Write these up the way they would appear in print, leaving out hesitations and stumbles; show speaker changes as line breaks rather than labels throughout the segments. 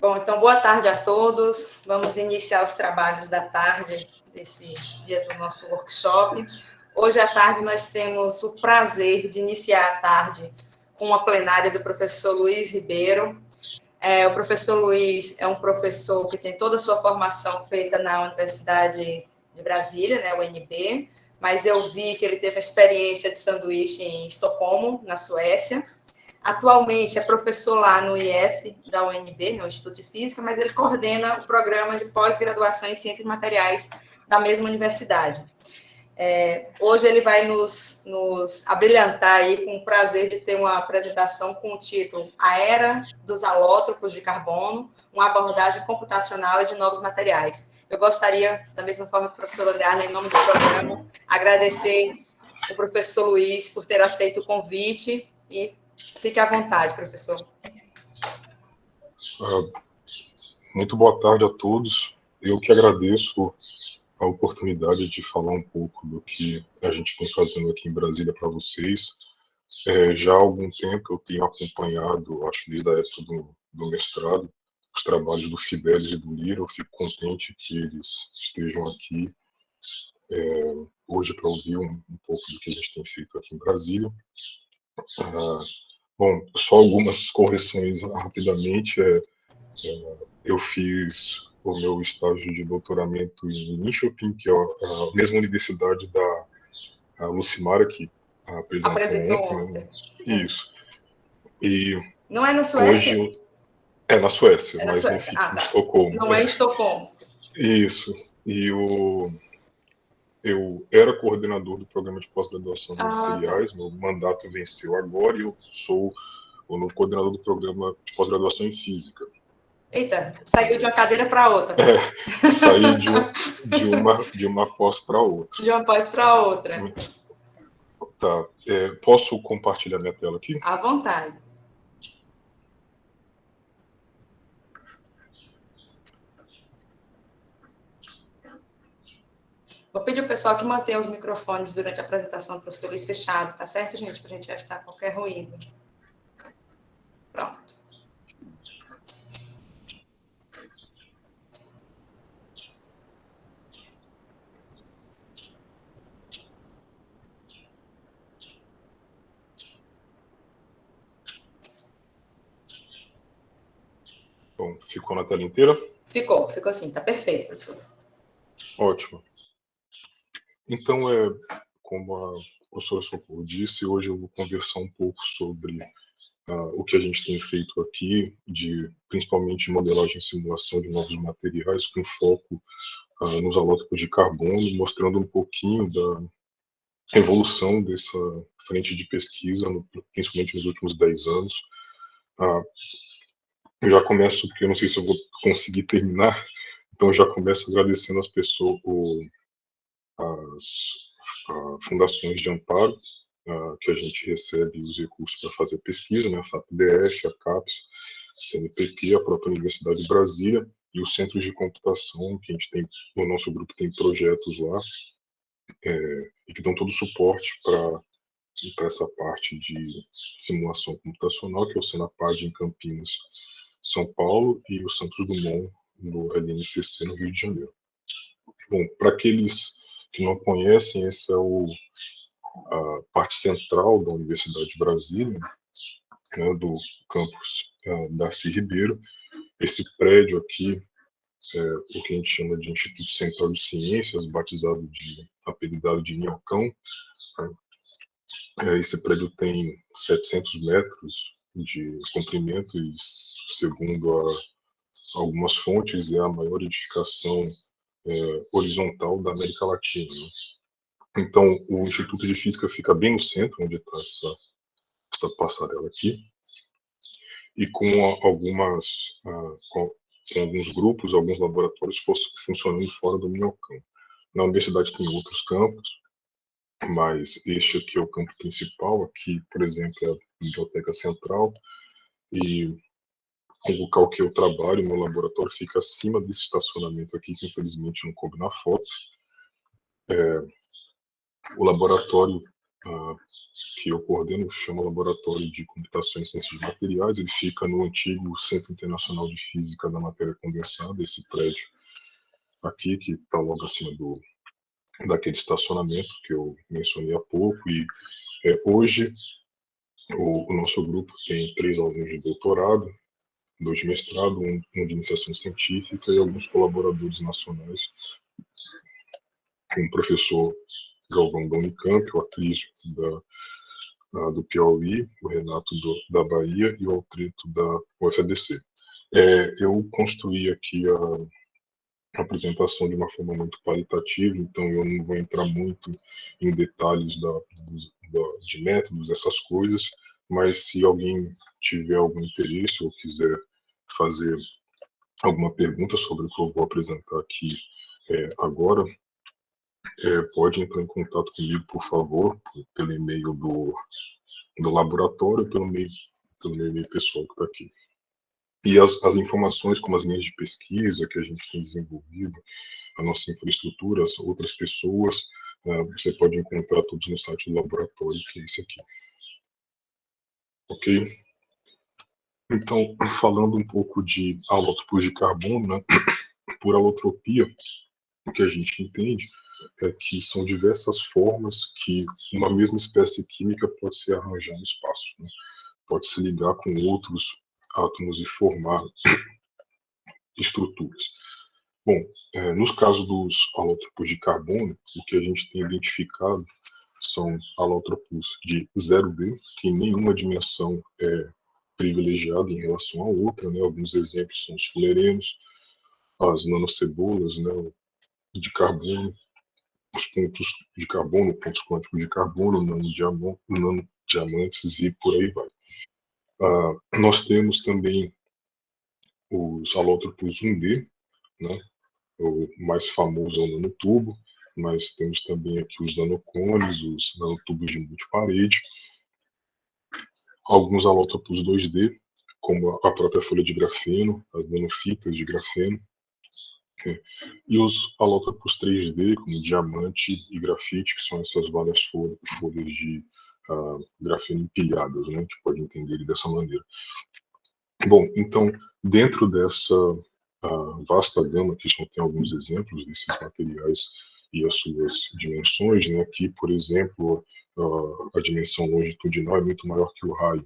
Bom, então, boa tarde a todos. Vamos iniciar os trabalhos da tarde, desse dia do nosso workshop. Hoje à tarde nós temos o prazer de iniciar a tarde com uma plenária do professor Luiz Ribeiro. O professor Luiz é um professor que tem toda a sua formação feita na Universidade de Brasília, né, UNB, mas eu vi que ele teve a experiência de sanduíche em Estocolmo, na Suécia. Atualmente é professor lá no IF da UNB, no Instituto de Física, mas ele coordena o programa de pós-graduação em Ciências Materiais da mesma universidade. Hoje ele vai nos abrilhantar aí com o prazer de ter uma apresentação com o título A Era dos Alótropos de Carbono, uma abordagem computacional e de novos materiais. Eu gostaria, da mesma forma que o professor Landearno, em nome do programa, agradecer o professor Luiz por ter aceito o convite e fique à vontade, professor.
Muito boa tarde a todos. Eu que agradeço a oportunidade de falar um pouco do que a gente tem fazendo aqui em Brasília para vocês. Já há algum tempo eu tenho acompanhado, acho que desde a época do mestrado, os trabalhos do Fidelis e do Lira. Eu fico contente que eles estejam aqui hoje para ouvir um pouco do que a gente tem feito aqui em Brasília. Bom, só algumas correções rapidamente. Eu fiz o meu estágio de doutoramento em Linköping, que é a mesma universidade da Lucimara, que apresentou ontem. Né? Isso. E
não é na Suécia?
Hoje, na Suécia,
na
mas
Suécia.
não fica em Estocolmo.
Não é em Estocolmo.
Isso. E eu era coordenador do programa de pós-graduação de materiais, tá. Meu mandato venceu agora e eu sou o novo coordenador do programa de pós-graduação em física.
Eita, saiu de uma cadeira para outra.
Saí de uma pós para outra.
De uma pós para outra.
Tá. Posso compartilhar minha tela aqui?
À vontade. Vou pedir ao pessoal que mantenha os microfones durante a apresentação do professor Luiz fechado, tá certo, gente? Para a gente evitar qualquer ruído. Pronto.
Bom, ficou na tela inteira?
Ficou sim, tá perfeito, professor.
Ótimo. Então, como a professora Socorro disse, hoje eu vou conversar um pouco sobre o que a gente tem feito aqui, principalmente modelagem e simulação de novos materiais, com foco nos alótropos de carbono, mostrando um pouquinho da evolução dessa frente de pesquisa, principalmente nos últimos 10 anos. Eu já começo, porque eu não sei se eu vou conseguir terminar, então eu já começo agradecendo as pessoas, as fundações de amparo, que a gente recebe os recursos para fazer pesquisa, né, a FAPDF, a CAPES, a CNPq, a própria Universidade de Brasília e os centros de computação, que a gente tem, no nosso grupo tem projetos lá, e que dão todo o suporte para essa parte de simulação computacional, que é o Senapad em Campinas, São Paulo, e o Santos Dumont no LNCC, no Rio de Janeiro. Bom, para aqueles que não conhecem, essa é a parte central da Universidade de Brasília, né, do campus Darcy Ribeiro. Esse prédio aqui é o que a gente chama de Instituto Central de Ciências, apelidado de Minhocão. Esse prédio tem 700 metros de comprimento e, segundo algumas fontes, é a maior edificação horizontal da América Latina. Né? Então, o Instituto de Física fica bem no centro, onde está essa passarela aqui, e com alguns grupos, alguns laboratórios funcionando fora do Minhocão. Na universidade tem outros campos, mas este aqui é o campo principal. Aqui, por exemplo, é a Biblioteca Central, e o local que eu trabalho, meu laboratório, fica acima desse estacionamento aqui, que infelizmente não coube na foto. O laboratório que eu coordeno, chama Laboratório de Computação e Ciências de Materiais. Ele fica no antigo Centro Internacional de Física da Matéria Condensada, esse prédio aqui, que está logo acima daquele estacionamento que eu mencionei há pouco. E hoje o nosso grupo tem 3 alunos de doutorado, 2 de mestrado, um de iniciação científica e alguns colaboradores nacionais, um professor Galvão da Unicamp, o Atriz do Piauí, o Renato da Bahia e o Altrito da UFABC. Eu construí aqui a apresentação de uma forma muito qualitativa, então eu não vou entrar muito em detalhes de métodos, essas coisas, mas se alguém tiver algum interesse ou quiser fazer alguma pergunta sobre o que eu vou apresentar aqui agora, pode entrar em contato comigo, por favor, pelo e-mail do laboratório, pelo meu e-mail pessoal que está aqui. E as informações, como as linhas de pesquisa que a gente tem desenvolvido, a nossa infraestrutura, as outras pessoas, você pode encontrar todos no site do laboratório, que é esse aqui. Ok? Então, falando um pouco de alótropos de carbono, né? Por alotropia, o que a gente entende é que são diversas formas que uma mesma espécie química pode se arranjar no espaço, né? Pode se ligar com outros átomos e formar estruturas. Bom, nos casos dos alótropos de carbono, o que a gente tem identificado são alótropos de 0D, que em nenhuma dimensão é privilegiada em relação à outra, né? Alguns exemplos são os fulerenos, as nanocebolas, né, de carbono, os pontos de carbono, pontos quânticos de carbono, nanodiamantes e por aí vai. Nós temos também os alótropos 1D, né? O mais famoso é o nanotubo, mas temos também aqui os nanocones, os nanotubos de multiparede, alguns alótropos 2D, como a própria folha de grafeno, as nanofitas de grafeno, e os alótropos 3D, como diamante e grafite, que são essas várias folhas de grafeno empilhadas, né? A gente pode entender ele dessa maneira. Bom, então, dentro dessa vasta gama, que só tem alguns exemplos desses materiais e as suas dimensões, né? Aqui, por exemplo, a dimensão longitudinal é muito maior que o raio,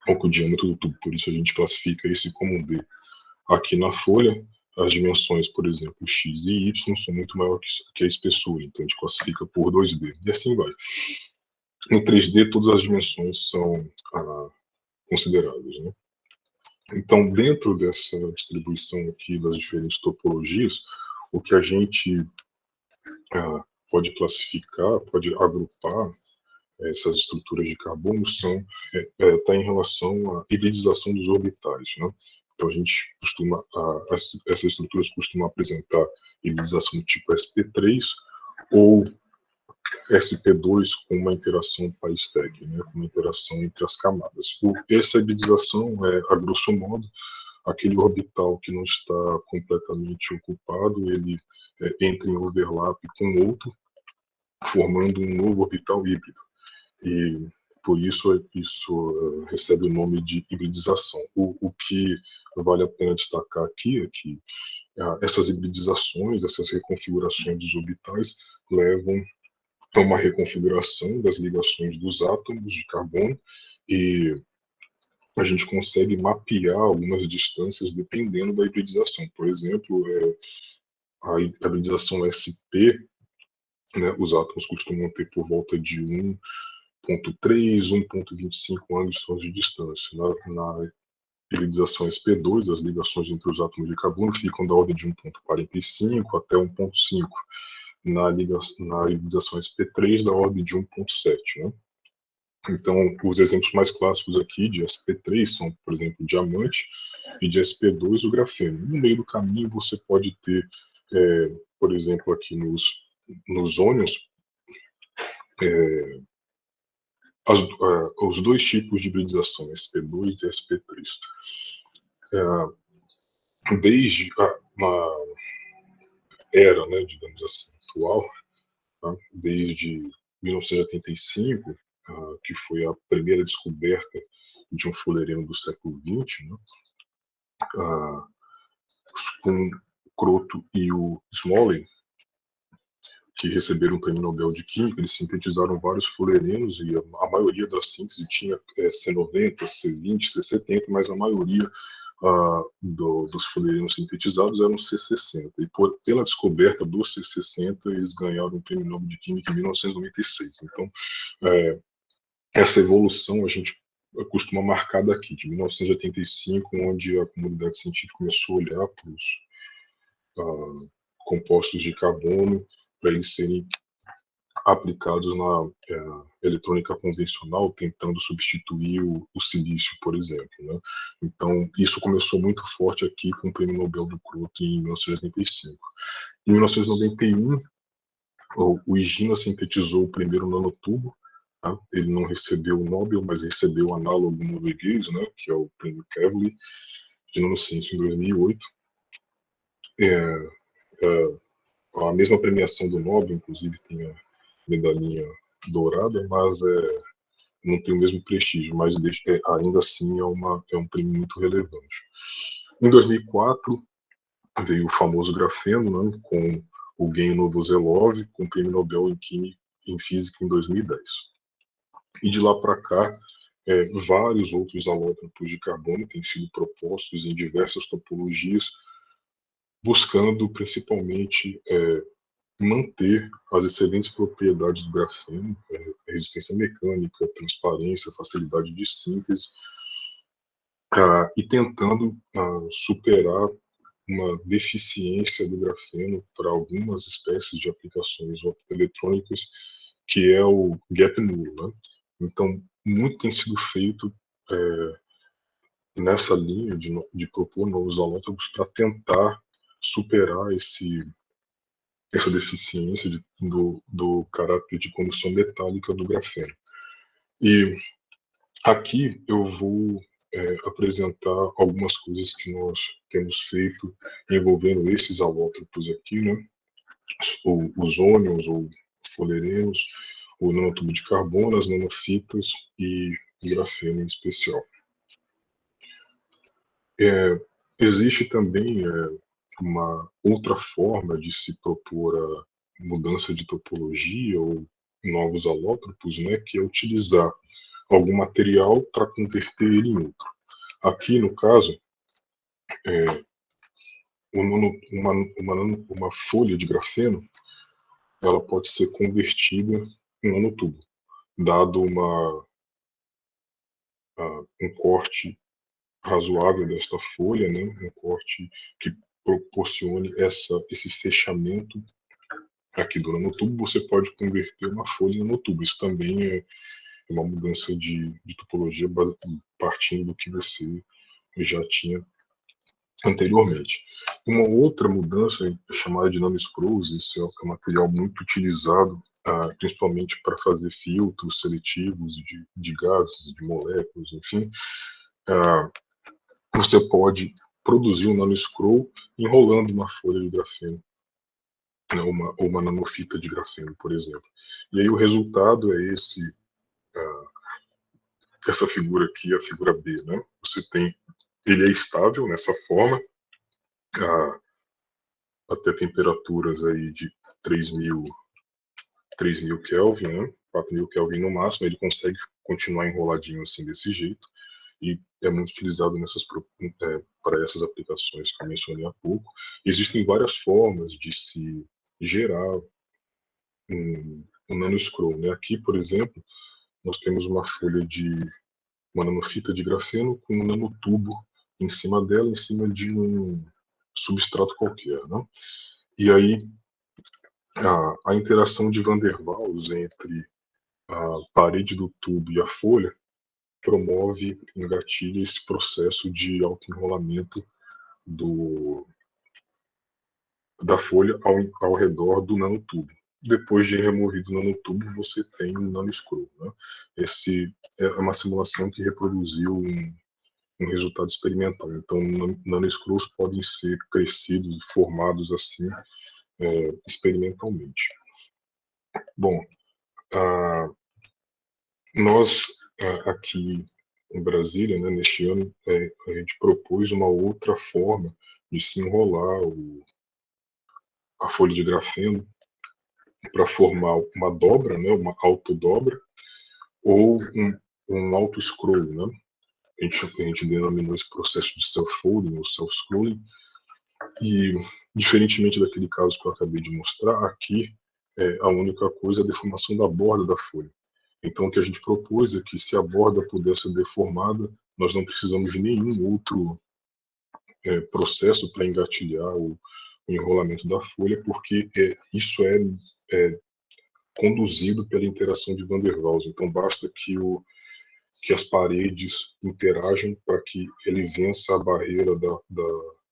ou que o diâmetro do tubo, por isso a gente classifica esse como um D. Aqui na folha, as dimensões, por exemplo, x e y, são muito maiores que a espessura, então a gente classifica por 2D, e assim vai. No 3D, todas as dimensões são consideradas, né? Então, dentro dessa distribuição aqui das diferentes topologias, o que a gente pode classificar, pode agrupar essas estruturas de carbono está em relação à hibridização dos orbitais, né? Então a gente costuma, essas estruturas costumam apresentar hibridização tipo sp3 ou sp2 com uma interação pi-stag, né? Com uma interação entre as camadas. Essa hibridização a grosso modo, aquele orbital que não está completamente ocupado, ele entra em overlap com outro, formando um novo orbital híbrido. E por isso recebe o nome de hibridização. O que vale a pena destacar aqui é que essas hibridizações, essas reconfigurações dos orbitais levam a uma reconfiguração das ligações dos átomos de carbono e a gente consegue mapear algumas distâncias dependendo da hibridização. Por exemplo, a hibridização SP, né, os átomos costumam ter por volta de 1,3, 1,25 angstroms de distância. Na hibridização sp2, as ligações entre os átomos de carbono ficam da ordem de 1,45 até 1,5. Na hibridização sp3, da ordem de 1,7. Né? Então, os exemplos mais clássicos aqui de sp3 são, por exemplo, o diamante, e de sp2, o grafeno. No meio do caminho, você pode ter, por exemplo, aqui nos ônions, os dois tipos de hibridização, sp2 e sp3. Desde uma era, né, digamos assim, atual, tá? Desde 1985, que foi a primeira descoberta de um fulereno do século XX, né? Com Croto e o Smolin, que receberam o Prêmio Nobel de Química, eles sintetizaram vários fulerenos e a maioria da síntese tinha C90, C20, C70, mas a maioria dos fulerenos sintetizados eram C60. E pela descoberta do C60, eles ganharam o Prêmio Nobel de Química em 1996. Então, essa evolução a gente costuma marcar daqui, de 1985, onde a comunidade científica começou a olhar para os compostos de carbono para eles serem aplicados na eletrônica convencional, tentando substituir o silício, por exemplo, né? Então, isso começou muito forte aqui com o Prêmio Nobel do Croto em 1995. Em 1991, o Higino sintetizou o primeiro nanotubo. Tá? Ele não recebeu o Nobel, mas recebeu o análogo norueguês, né, que é o Prêmio Kavli, de nanociência em 2008. A mesma premiação do Nobel, inclusive, tem a medalhinha dourada, mas não tem o mesmo prestígio, mas ainda assim é um prêmio muito relevante. Em 2004, veio o famoso grafeno, né, com o Gen Novoselov, com o Prêmio Nobel em Física em 2010. E de lá para cá, vários outros alótropos de carbono têm sido propostos em diversas topologias, buscando principalmente manter as excelentes propriedades do grafeno, resistência mecânica, transparência, facilidade de síntese, e tentando superar uma deficiência do grafeno para algumas espécies de aplicações optoeletrônicas, que é o gap nulo, né? Então, muito tem sido feito nessa linha de propor novos alótropos para tentar superar essa deficiência do caráter de condução metálica do grafeno. E aqui eu vou apresentar algumas coisas que nós temos feito envolvendo esses alótropos aqui, né? Os ônions ou fulerenos, o nanotubo de carbono, as nanofitas e grafeno em especial. Existe também uma outra forma de se propor a mudança de topologia ou novos alótropos, né, que é utilizar algum material para converter ele em outro. Aqui, no caso, uma folha de grafeno, ela pode ser convertida em nanotubo, dado um corte razoável desta folha, né, um corte que proporcione esse fechamento aqui do nanotubo, você pode converter uma folha em nanotubo. Isso também é uma mudança de topologia partindo do que você já tinha anteriormente. Uma outra mudança é chamada de nanoscrews. Isso é um material muito utilizado principalmente para fazer filtros seletivos de gases, de moléculas, enfim. Você pode produzir um nanoscrew enrolando uma folha de grafeno, né, uma nanofita de grafeno, por exemplo. E aí o resultado é essa figura aqui, a figura B, né? Ele é estável nessa forma, até temperaturas aí de 3.000 Kelvin, né? 4.000 Kelvin no máximo, ele consegue continuar enroladinho assim desse jeito, e é muito utilizado para essas aplicações que eu mencionei há pouco. Existem várias formas de se gerar um nanoscrew, né? Aqui, por exemplo, nós temos uma nanofita de grafeno com um nanotubo em cima dela, em cima de um substrato qualquer, né? E aí a interação de Van der Waals entre a parede do tubo e a folha promove, engatilha esse processo de autoenrolamento da folha ao redor do nanotubo. Depois de removido o nanotubo, você tem um nanoscrew, né? Esse é uma simulação que reproduziu um resultado experimental. Então, nanoscrews podem ser crescidos e formados assim experimentalmente. Bom, Nós, aqui em Brasília, né, neste ano, a gente propôs uma outra forma de se enrolar a folha de grafeno para formar uma dobra, né, uma autodobra, ou um auto-scroll, né? A gente denominou esse processo de self-folding ou self-scrolling, e, diferentemente daquele caso que eu acabei de mostrar, aqui a única coisa é a deformação da borda da folha. Então, o que a gente propôs é que, se a borda pudesse ser deformada, nós não precisamos de nenhum outro processo para engatilhar o enrolamento da folha, porque isso é conduzido pela interação de Van der Waals. Então, basta que as paredes interajam para que ele vença a barreira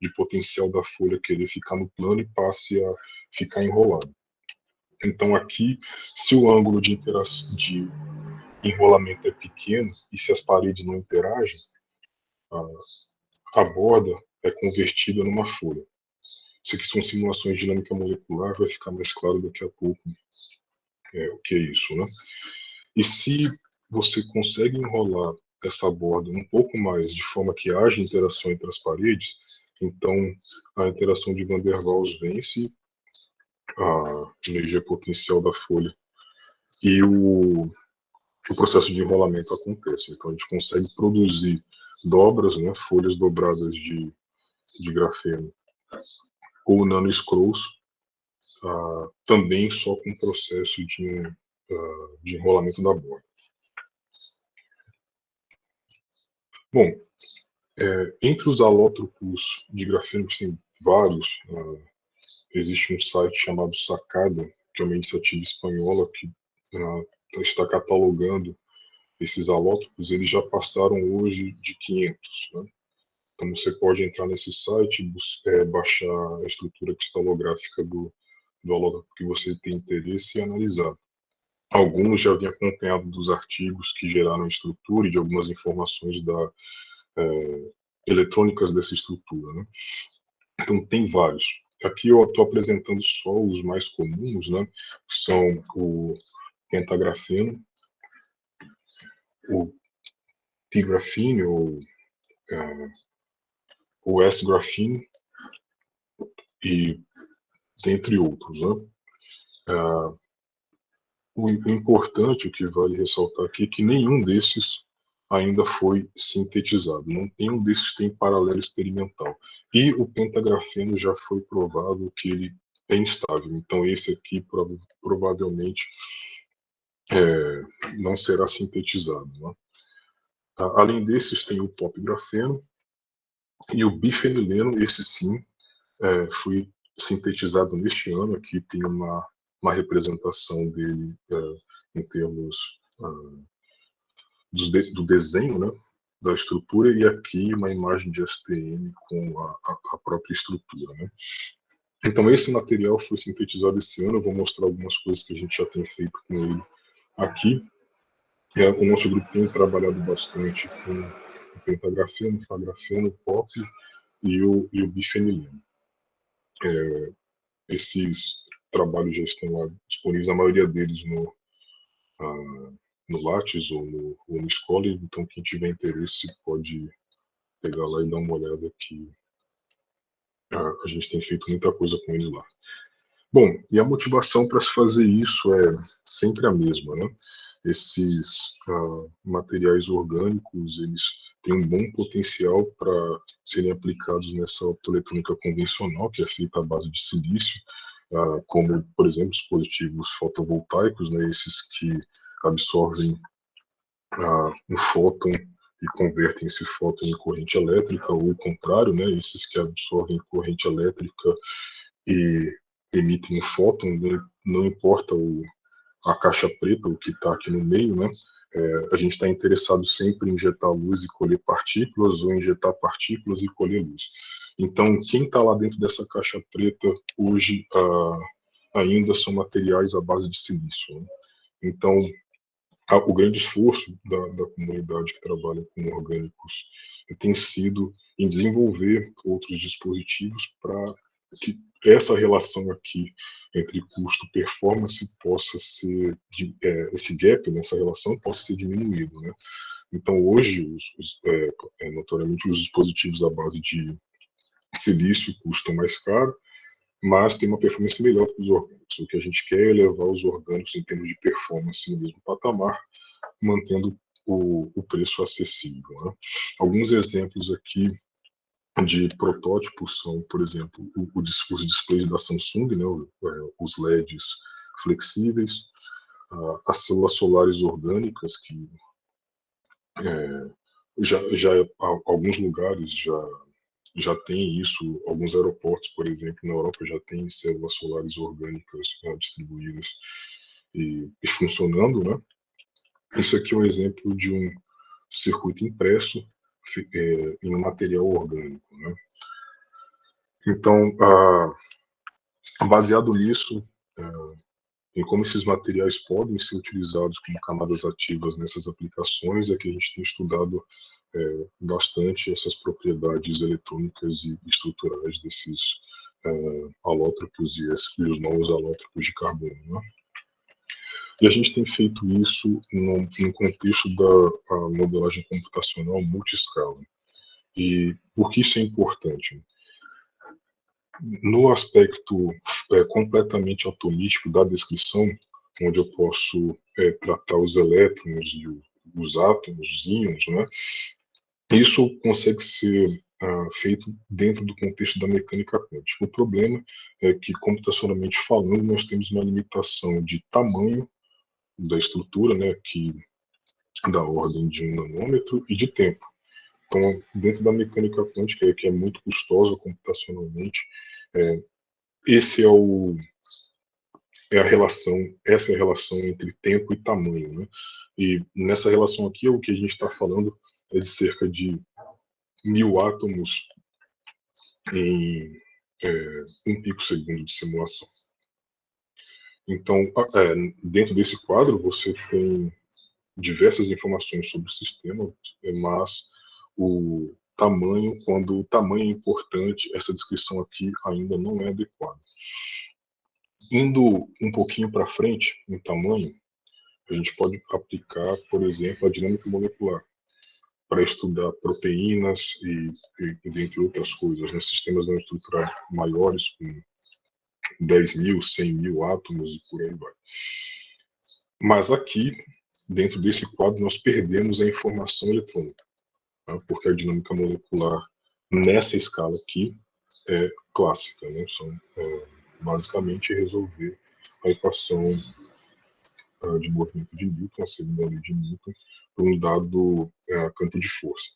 de potencial da folha querer ficar no plano e passe a ficar enrolado. Então, aqui, se o ângulo de enrolamento é pequeno e se as paredes não interagem, a borda é convertida numa folha. Isso aqui são simulações de dinâmica molecular, vai ficar mais claro daqui a pouco o que é isso, né? E se você consegue enrolar essa borda um pouco mais de forma que haja interação entre as paredes, então a interação de Van der Waals vence a energia potencial da folha e o processo de enrolamento acontece. Então a gente consegue produzir dobras, né, folhas dobradas de grafeno ou nanoscrolls, também só com o processo de enrolamento da borda. Bom, entre os alótropos de grafeno, que tem vários, existe um site chamado Sacada, que é uma iniciativa espanhola que está catalogando esses alótropos. Eles já passaram hoje de 500, né? Então você pode entrar nesse site, baixar a estrutura cristalográfica do alótropo que você tem interesse e analisar. Alguns já vêm acompanhado dos artigos que geraram a estrutura e de algumas informações eletrônicas dessa estrutura, né? Então tem vários. Aqui eu estou apresentando só os mais comuns, né? Que são o pentagrafeno, o tigrafene ou o S-grafene e dentre outros, né? O importante, o que vale ressaltar aqui, é que nenhum desses ainda foi sintetizado. Nenhum desses tem paralelo experimental. E o pentagrafeno já foi provado que ele é instável. Então esse aqui provavelmente não será sintetizado, né? Além desses, tem o pop-grafeno e o bifenileno. Esse sim foi sintetizado neste ano. Aqui tem uma representação dele em termos do desenho, né, da estrutura, e aqui uma imagem de STM com a própria estrutura, né? Então esse material foi sintetizado esse ano. Eu vou mostrar algumas coisas que a gente já tem feito com ele aqui. O nosso grupo tem trabalhado bastante com o pentagrafeno, o fagrafeno, o pop e o bifenileno. Esses trabalhos já estão lá disponíveis, a maioria deles no Lattes ou no Scholar, então quem tiver interesse pode pegar lá e dar uma olhada, que a gente tem feito muita coisa com eles lá. Bom, e a motivação para se fazer isso é sempre a mesma, né? Esses materiais orgânicos, eles têm um bom potencial para serem aplicados nessa optoeletrônica convencional, que é feita à base de silício, como, por exemplo, dispositivos fotovoltaicos, né? Esses que absorvem um fóton e convertem esse fóton em corrente elétrica, ou o contrário, né? Esses que absorvem corrente elétrica e emitem um fóton, né? Não importa a caixa preta, o que está aqui no meio, né? A gente está interessado sempre em injetar luz e colher partículas, ou injetar partículas e colher luz. Então, quem está lá dentro dessa caixa preta hoje ainda são materiais à base de silício, né? Então, o grande esforço da comunidade que trabalha com orgânicos tem sido em desenvolver outros dispositivos para que essa relação aqui entre custo e performance possa ser, esse gap nessa relação possa ser diminuído, né? Então, hoje, notoriamente, os dispositivos à base de silício custam mais caro, mas tem uma performance melhor que os orgânicos. O que a gente quer é levar os orgânicos em termos de performance no mesmo patamar, mantendo o preço acessível, né? Alguns exemplos aqui de protótipos são, por exemplo, os displays da Samsung, né, os LEDs flexíveis, as células solares orgânicas, que já alguns lugares já tem isso, alguns aeroportos, por exemplo, na Europa já tem células solares orgânicas distribuídas e funcionando, né? Isso aqui é um exemplo de um circuito impresso em um material orgânico, né? Então, baseado nisso, em como esses materiais podem ser utilizados como camadas ativas nessas aplicações, é que a gente tem estudado bastante essas propriedades eletrônicas e estruturais desses alótropos e os novos alótropos de carbono, né? E a gente tem feito isso no contexto da modelagem computacional multiscala. E por que isso é importante? No aspecto completamente atomístico da descrição, onde eu posso tratar os elétrons e os átomos, os íons, né? Isso consegue ser feito dentro do contexto da mecânica quântica. O problema é que, computacionalmente falando, nós temos uma limitação de tamanho da estrutura, né, que da ordem de 1 nanômetro, e de tempo. Então, dentro da mecânica quântica, que é muito custosa computacionalmente, esse essa é a relação entre tempo e tamanho, né? E nessa relação aqui, o que a gente está falando é de cerca de 1000 átomos em 1 picosegundo de simulação. Então, dentro desse quadro, você tem diversas informações sobre o sistema, mas quando o tamanho é importante, essa descrição aqui ainda não é adequada. Indo um pouquinho para frente em tamanho, a gente pode aplicar, por exemplo, a dinâmica molecular para estudar proteínas e dentre outras coisas, né? Sistemas não estruturais maiores, com 10.000, 100.000 átomos e por aí vai. Mas aqui, dentro desse quadro, nós perdemos a informação eletrônica, né? Porque a dinâmica molecular, nessa escala aqui, é clássica, né? São basicamente resolver a equação de movimento de Newton, a segunda lei de Newton, para um dado campo de força.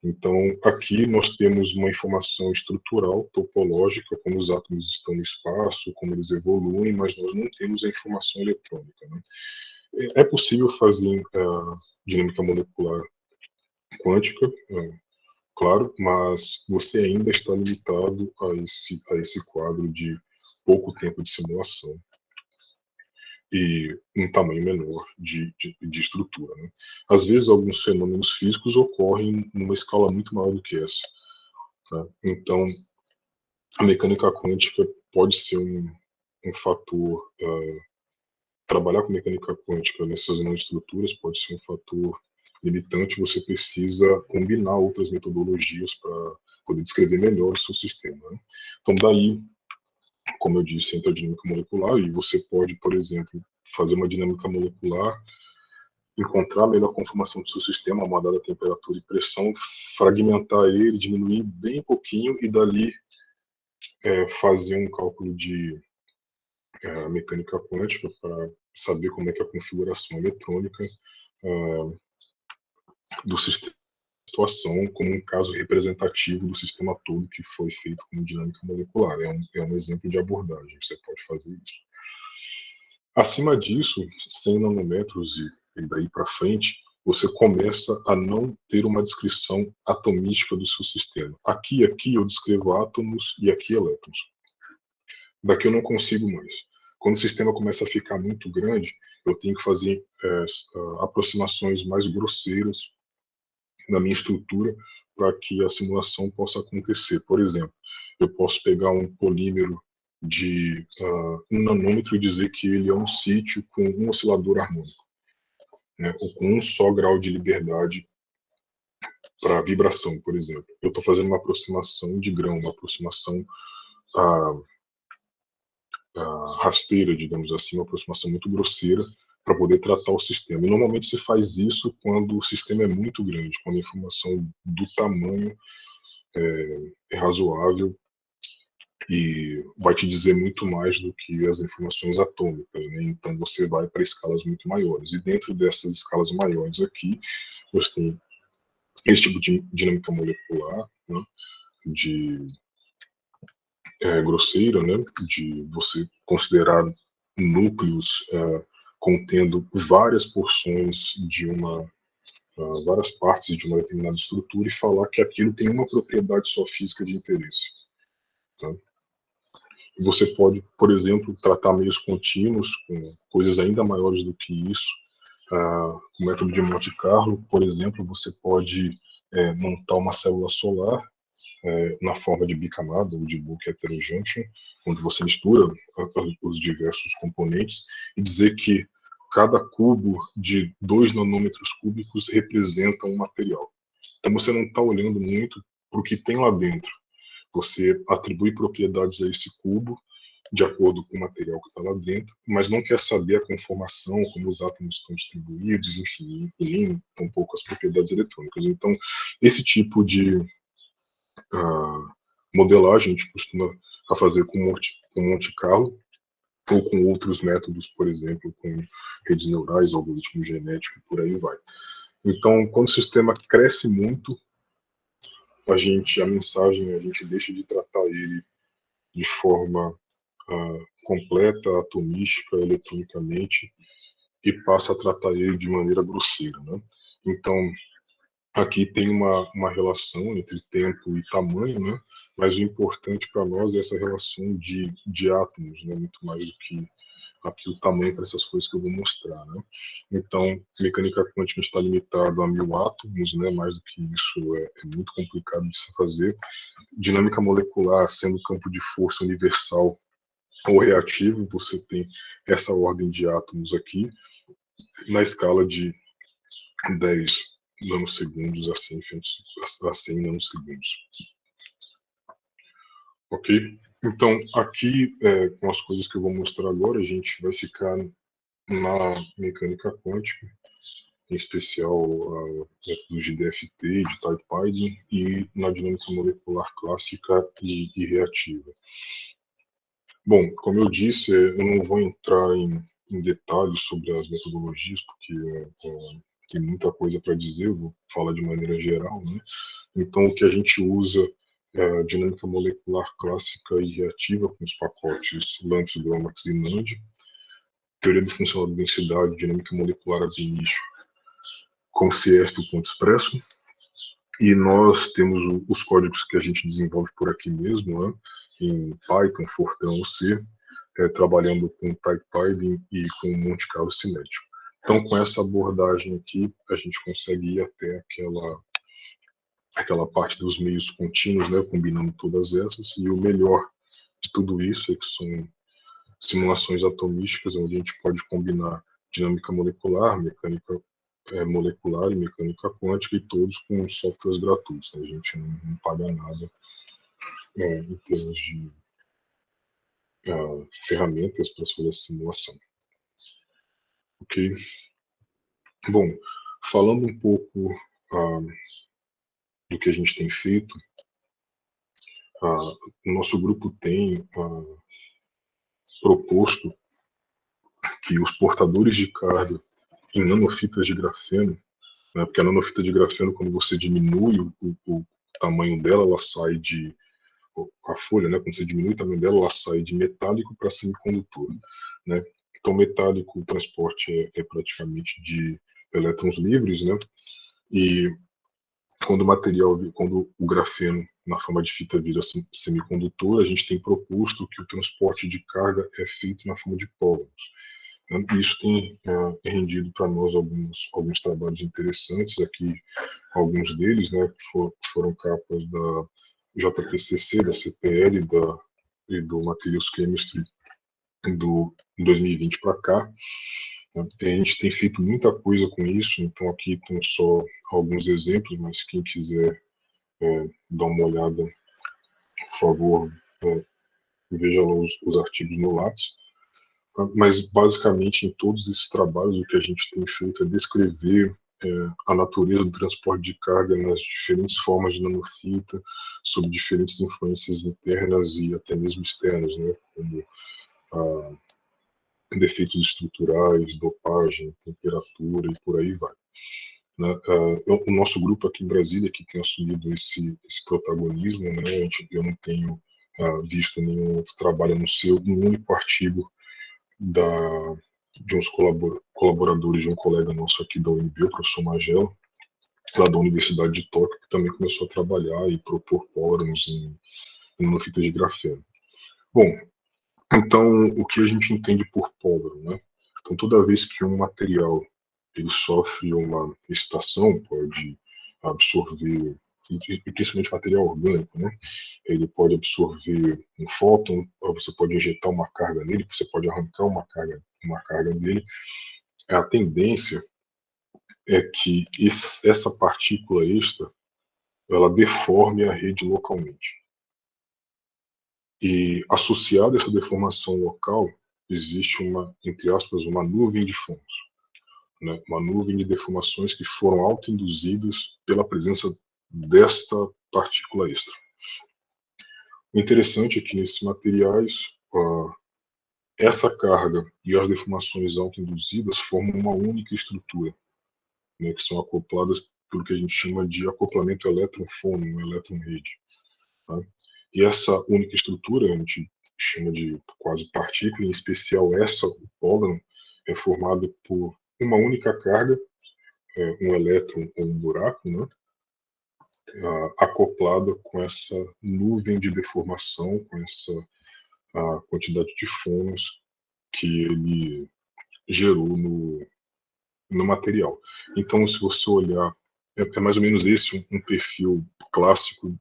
Então, aqui nós temos uma informação estrutural, topológica, como os átomos estão no espaço, como eles evoluem, mas nós não temos a informação eletrônica, né? É possível fazer dinâmica molecular quântica, claro, mas você ainda está limitado a esse quadro de pouco tempo de simulação e um tamanho menor de estrutura, né? Às vezes, alguns fenômenos físicos ocorrem numa escala muito maior do que essa, tá? Então, a mecânica quântica pode ser um fator. Trabalhar com mecânica quântica nessas nanoestruturas pode ser um fator limitante. Você precisa combinar outras metodologias para poder descrever melhor o seu sistema, né? Então, daí, como eu disse, entra a dinâmica molecular, e você pode, por exemplo, fazer uma dinâmica molecular, encontrar a melhor conformação do seu sistema, uma dada temperatura e pressão, fragmentar ele, diminuir bem pouquinho e dali fazer um cálculo de mecânica quântica para saber como é que é a configuração eletrônica do sistema, situação como um caso representativo do sistema todo que foi feito com dinâmica molecular. É um exemplo de abordagem, você pode fazer isso. Acima disso, 100 nanômetros e daí para frente, você começa a não ter uma descrição atomística do seu sistema. Aqui eu descrevo átomos e aqui elétrons. Daqui eu não consigo mais. Quando o sistema começa a ficar muito grande, eu tenho que fazer aproximações mais grosseiras na minha estrutura para que a simulação possa acontecer. Por exemplo, eu posso pegar um polímero de um nanômetro dizer que ele é um sítio com um oscilador harmônico, né, ou com um só grau de liberdade para vibração, por exemplo. Eu estou fazendo uma aproximação de grão, uma aproximação ah, rasteira, digamos assim, uma aproximação muito grosseira para poder tratar o sistema. E normalmente se faz isso quando o sistema é muito grande, quando a informação do tamanho é razoável e vai te dizer muito mais do que as informações atômicas, né? Então você vai para escalas muito maiores. E dentro dessas escalas maiores aqui, você tem esse tipo de dinâmica molecular, né? De grosseira, né? De você considerar núcleos contendo várias porções de várias partes de uma determinada estrutura e falar que aquilo tem uma propriedade só física de interesse. Tá? Você pode, por exemplo, tratar meios contínuos com coisas ainda maiores do que isso. O método de Monte Carlo, por exemplo, você pode montar uma célula solar na forma de bicamada ou de bulk heterojunction, onde você mistura os diversos componentes e dizer que cada cubo de 2 nanômetros cúbicos representa um material. Então você não está olhando muito para o que tem lá dentro. Você atribui propriedades a esse cubo de acordo com o material que está lá dentro, mas não quer saber a conformação, como os átomos estão distribuídos, enfim, incluindo tampouco as propriedades eletrônicas. Então, esse tipo de modelagem a gente costuma fazer com Monte Carlo ou com outros métodos, por exemplo, com redes neurais, algoritmo genético, por aí vai. Então, quando o sistema cresce muito, a gente deixa de tratar ele de forma completa, atomística, eletronicamente, e passa a tratar ele de maneira grosseira, né? Então, aqui tem uma relação entre tempo e tamanho, né? Mas o importante para nós é essa relação de átomos, né? Muito mais do que aqui o tamanho para essas coisas que eu vou mostrar, né? Então, mecânica quântica está limitada a 1000 átomos, né? Mais do que isso é muito complicado de se fazer. Dinâmica molecular, sendo campo de força universal ou reativo, você tem essa ordem de átomos aqui, na escala de 10 nanosegundos a 100 nanosegundos. Ok? Então, aqui, com as coisas que eu vou mostrar agora, a gente vai ficar na mecânica quântica, em especial métodos de DFT, de type binding, e na dinâmica molecular clássica e reativa. Bom, como eu disse, eu não vou entrar em detalhes sobre as metodologias, porque tem muita coisa para dizer, eu vou falar de maneira geral, né? Então, o que a gente usa é a dinâmica molecular clássica e reativa com os pacotes LAMMPS, GROMACS e NAND, teoria do funcional da densidade, dinâmica molecular ab initio com CESP e ponto expresso, e nós temos os códigos que a gente desenvolve por aqui mesmo, né? Em Python, Fortran ou C, trabalhando com TypePy e com Monte Carlo cinético. Então, com essa abordagem aqui, a gente consegue ir até aquela parte dos meios contínuos, né, combinando todas essas, e o melhor de tudo isso é que são simulações atomísticas, onde a gente pode combinar dinâmica molecular, mecânica molecular e mecânica quântica, e todos com softwares gratuitos, né? A gente não paga nada em termos de ferramentas para fazer a simulação. Ok? Bom, falando um pouco do que a gente tem feito, o nosso grupo tem proposto que os portadores de carga em nanofitas de grafeno, né, porque a nanofita de grafeno, quando você diminui o tamanho dela, ela sai de a folha, né, quando você diminui o tamanho dela, ela sai de metálico para semicondutor, né? Então, metálico, o transporte é praticamente de elétrons livres, né? E quando o grafeno na forma de fita vira semicondutor, a gente tem proposto que o transporte de carga é feito na forma de polímeros. Isso tem rendido para nós alguns trabalhos interessantes aqui, alguns deles, né, que foram capas da JPCC, da CPL, da e do Materials Chemistry do 2020 para cá. A gente tem feito muita coisa com isso, então aqui estão só alguns exemplos, mas quem quiser dar uma olhada, por favor, veja lá os artigos no Lattes. Mas, basicamente, em todos esses trabalhos, o que a gente tem feito é descrever a natureza do transporte de carga nas diferentes formas de nanofita, sob diferentes influências internas e até mesmo externas, né, como defeitos estruturais, dopagem, temperatura e por aí vai. Né? O nosso grupo aqui em Brasília, que tem assumido esse protagonismo, né, eu não tenho visto nenhum outro trabalho, a não ser um único artigo de uns colaboradores de um colega nosso aqui da UNB, o professor Magela, lá da Universidade de Tóquio, que também começou a trabalhar e propor fóruns em nanofita de grafeno. Bom, então, o que a gente entende por pólvora, né? Então, toda vez que um material ele sofre uma excitação, pode absorver, e principalmente material orgânico, né? Ele pode absorver um fóton, você pode injetar uma carga nele, você pode arrancar uma carga dele. A tendência é que essa partícula extra ela deforme a rede localmente. E associada a essa deformação local, existe entre aspas, uma nuvem de fomos, né? Uma nuvem de deformações que foram autoinduzidas pela presença desta partícula extra. O interessante é que nesses materiais, essa carga e as deformações autoinduzidas formam uma única estrutura, né, que são acopladas pelo que a gente chama de acoplamento elétron-fônon, elétron-rede. Tá? E essa única estrutura, a gente chama de quase partícula, em especial o pólen, é formada por uma única carga, um elétron ou um buraco, né, acoplada com essa nuvem de deformação, com essa quantidade de fônons que ele gerou no material. Então, se você olhar, é mais ou menos esse um perfil clássico,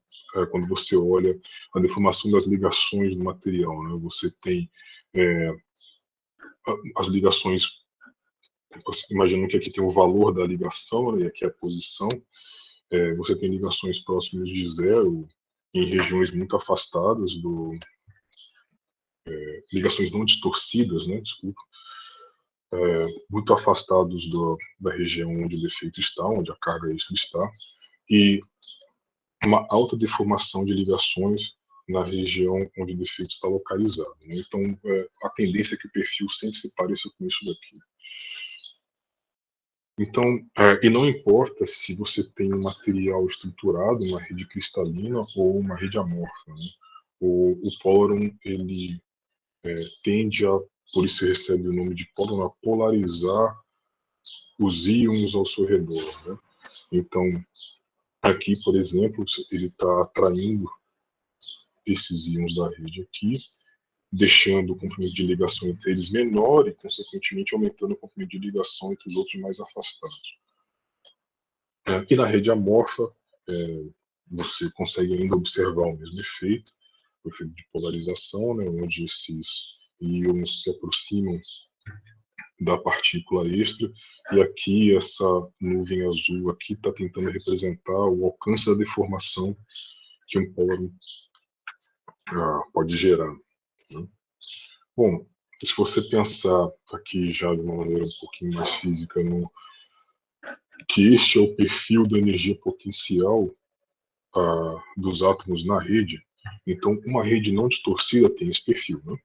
quando você olha a deformação das ligações do material, né? Você tem as ligações, imaginando que aqui tem o valor da ligação, né, e aqui é a posição, você tem ligações próximas de zero, em regiões muito afastadas ligações não distorcidas, né, desculpa, muito afastados da região onde o defeito está, onde a carga extra está, e uma alta deformação de ligações na região onde o defeito está localizado. Né? Então, a tendência é que o perfil sempre se pareça com isso daqui. Então, e não importa se você tem um material estruturado, uma rede cristalina ou uma rede amorfa. Né? O pólen, ele tende a, por isso recebe o nome de pólen, a polarizar os íons ao seu redor. Né? Então, aqui, por exemplo, ele está atraindo esses íons da rede aqui, deixando o comprimento de ligação entre eles menor e, consequentemente, aumentando o comprimento de ligação entre os outros mais afastados. E na rede amorfa, você consegue ainda observar o mesmo efeito, o efeito de polarização, né, onde esses íons se aproximam da partícula extra, e aqui essa nuvem azul aqui está tentando representar o alcance da deformação que um pólen pode gerar. Né? Bom, se você pensar aqui já de uma maneira um pouquinho mais física, que este é o perfil da energia potencial dos átomos na rede, então uma rede não distorcida tem esse perfil, né?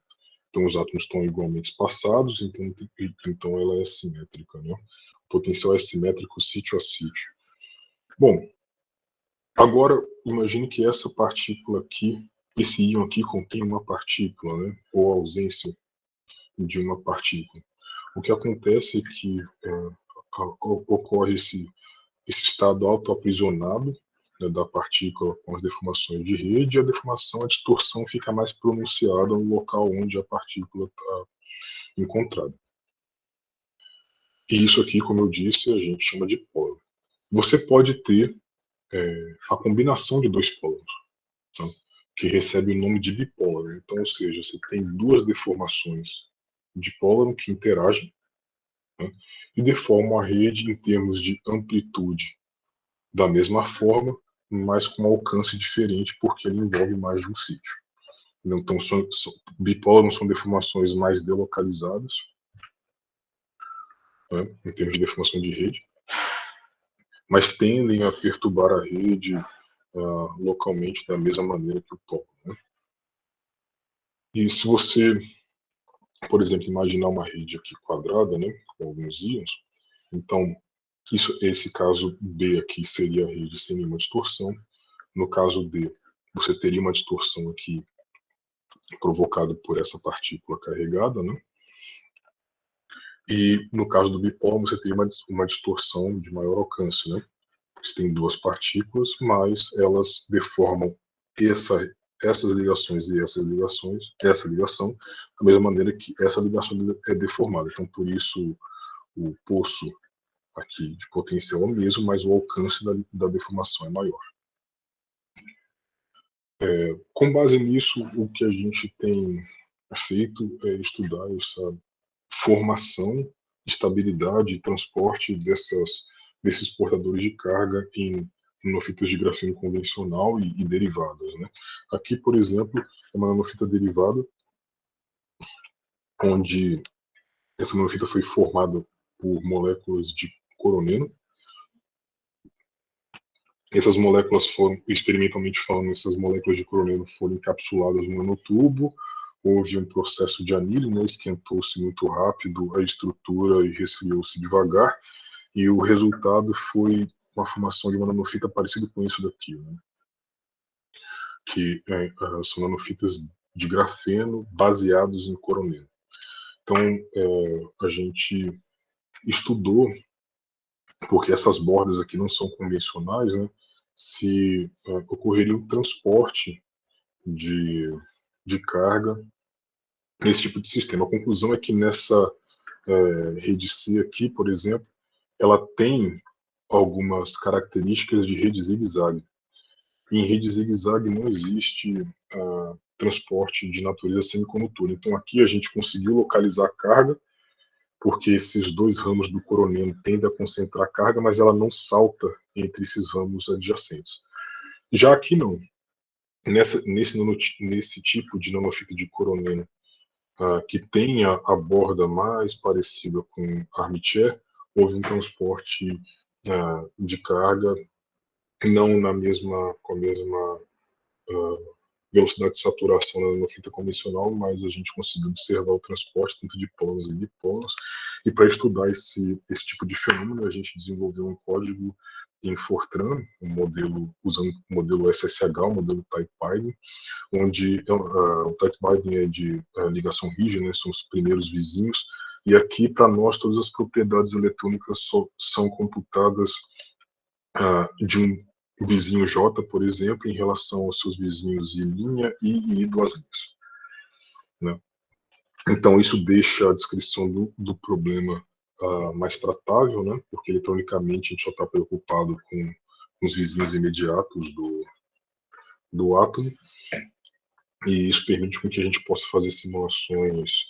Então os átomos estão igualmente espaçados, então ela é simétrica, né? O potencial é simétrico sítio a sítio. Bom, agora imagine que essa partícula aqui, esse íon aqui contém uma partícula, né? Ou a ausência de uma partícula. O que acontece é que ocorre esse estado autoaprisionado, né, da partícula com as deformações de rede, e a distorção fica mais pronunciada no local onde a partícula está encontrada. E isso aqui, como eu disse, a gente chama de pólen. Você pode ter a combinação de dois pólen. Tá? que recebe o nome de bipólar. Então, ou seja, você tem duas deformações dipólar que interagem, né, e deformam a rede em termos de amplitude da mesma forma, mas com um alcance diferente, porque ele envolve mais de um sítio. Então, bipólar não são deformações mais delocalizadas, né, em termos de deformação de rede, mas tendem a perturbar a rede localmente da mesma maneira que o polo. Né? E se você, por exemplo, imaginar uma rede aqui quadrada, né, com alguns íons, então esse caso B aqui seria a rede sem nenhuma distorção. No caso D, você teria uma distorção aqui provocada por essa partícula carregada, né? E no caso do bipolo, você teria uma distorção de maior alcance, né? Você tem duas partículas, mas elas deformam essas ligações e essa ligação, da mesma maneira que essa ligação é deformada. Então, por isso, o poço aqui de potencial é o mesmo, mas o alcance da deformação é maior. Com base nisso, o que a gente tem feito é estudar essa formação, estabilidade e transporte desses portadores de carga em nanofitas de grafeno convencional e derivadas. Né? Aqui, por exemplo, é uma nanofita derivada, onde essa nanofita foi formada por moléculas de coroneno. Essas moléculas foram, experimentalmente falando, essas moléculas de coroneno foram encapsuladas no nanotubo, houve um processo de anilha, né, esquentou-se muito rápido a estrutura e resfriou-se devagar, e o resultado foi uma formação de uma nanofita parecida com isso daqui, né, que são nanofitas de grafeno baseados em coroneno. Então, a gente estudou, porque essas bordas aqui não são convencionais, né, se ocorreria o transporte de carga nesse tipo de sistema. A conclusão é que nessa rede C aqui, por exemplo, ela tem algumas características de rede zigue-zague. Em rede zigue-zague não existe transporte de natureza semicondutora. Então aqui a gente conseguiu localizar a carga, porque esses dois ramos do coroneno tendem a concentrar carga, mas ela não salta entre esses ramos adjacentes. Já aqui não. Nesse tipo de nanofita de coroneno, que tem a borda mais parecida com armchair, houve um transporte de carga, não com a mesma velocidade de saturação na nanofita convencional, mas a gente conseguiu observar o transporte tanto de polos e dipolos. E para estudar esse tipo de fenômeno, a gente desenvolveu um código em Fortran, usando o modelo SSH, o modelo Type-Binding, onde o Type-Binding é de ligação rígida, né, são os primeiros vizinhos, e aqui, para nós, todas as propriedades eletrônicas são computadas de um vizinho J, por exemplo, em relação aos seus vizinhos I' e I2'. Né? Então, isso deixa a descrição do problema mais tratável, né? Porque eletronicamente a gente só está preocupado com os vizinhos imediatos do átomo, e isso permite com que a gente possa fazer simulações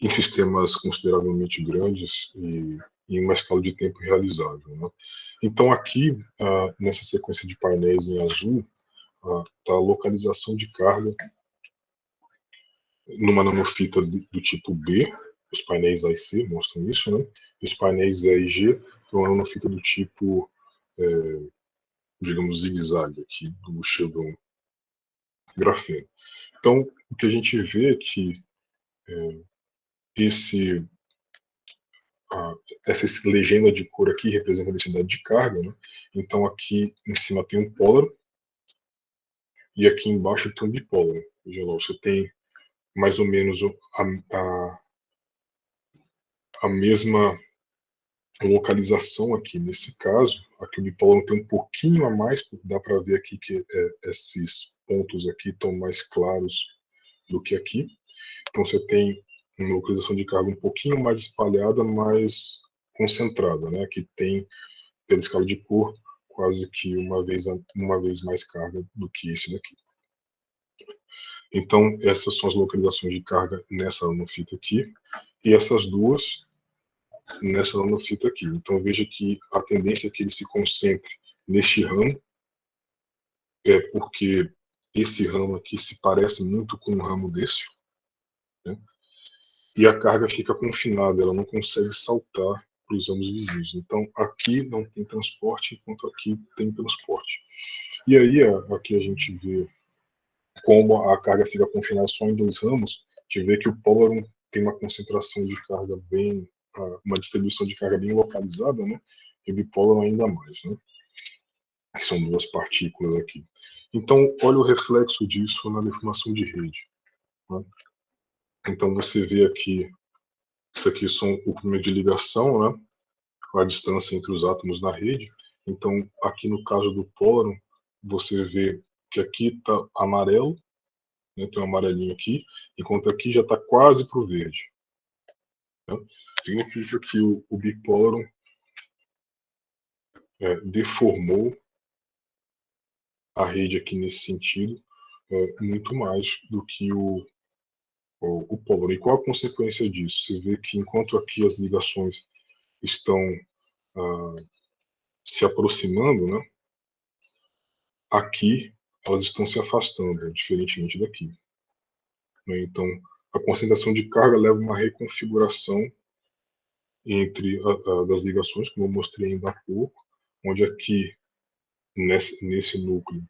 em sistemas consideravelmente grandes e em uma escala de tempo realizável. Né? Então aqui, nessa sequência de painéis em azul, está a localização de carga numa nanofita do tipo B, os painéis A e C mostram isso, né? E os painéis E e G são uma nanofita do tipo, digamos, zigue-zague aqui, do chevron grafeno. Então, o que a gente vê é que essa legenda de cor aqui representa a densidade de carga, né? Então aqui em cima tem um pólar e aqui embaixo tem um bipólar. Veja lá, você tem mais ou menos a mesma localização aqui. Nesse caso, aqui o bipólar tem um pouquinho a mais, dá para ver aqui que esses pontos aqui estão mais claros do que aqui. Então você tem uma localização de carga um pouquinho mais espalhada, mais concentrada, né? Que tem, pela escala de cor, quase que uma vez mais carga do que esse daqui. Então, essas são as localizações de carga nessa nanofita aqui, e essas duas nessa nanofita aqui. Então, veja que a tendência é que ele se concentre neste ramo, porque esse ramo aqui se parece muito com um ramo desse, né? E a carga fica confinada, ela não consegue saltar para os ramos vizinhos. Então, aqui não tem transporte, enquanto aqui tem transporte. E aí, aqui a gente vê como a carga fica confinada só em dois ramos, a gente vê que o pólaron tem uma concentração de carga bem, uma distribuição de carga bem localizada, né? E o bipólaron ainda mais, né? São duas partículas aqui. Então, olha o reflexo disso na deformação de rede, né? Então, você vê aqui, isso aqui são o primeiro de ligação, né? A distância entre os átomos na rede. Então, aqui no caso do pólaron, você vê que aqui está amarelo, né? Tem um amarelinho aqui, enquanto aqui já está quase para o verde, né? Significa que o bipólaron deformou a rede aqui nesse sentido muito mais do que o pólaron. E qual a consequência disso? Você vê que enquanto aqui as ligações estão se aproximando, né? Aqui elas estão se afastando, diferentemente daqui, né? Então, a concentração de carga leva a uma reconfiguração entre das ligações, como eu mostrei ainda há pouco, onde aqui, nesse núcleo,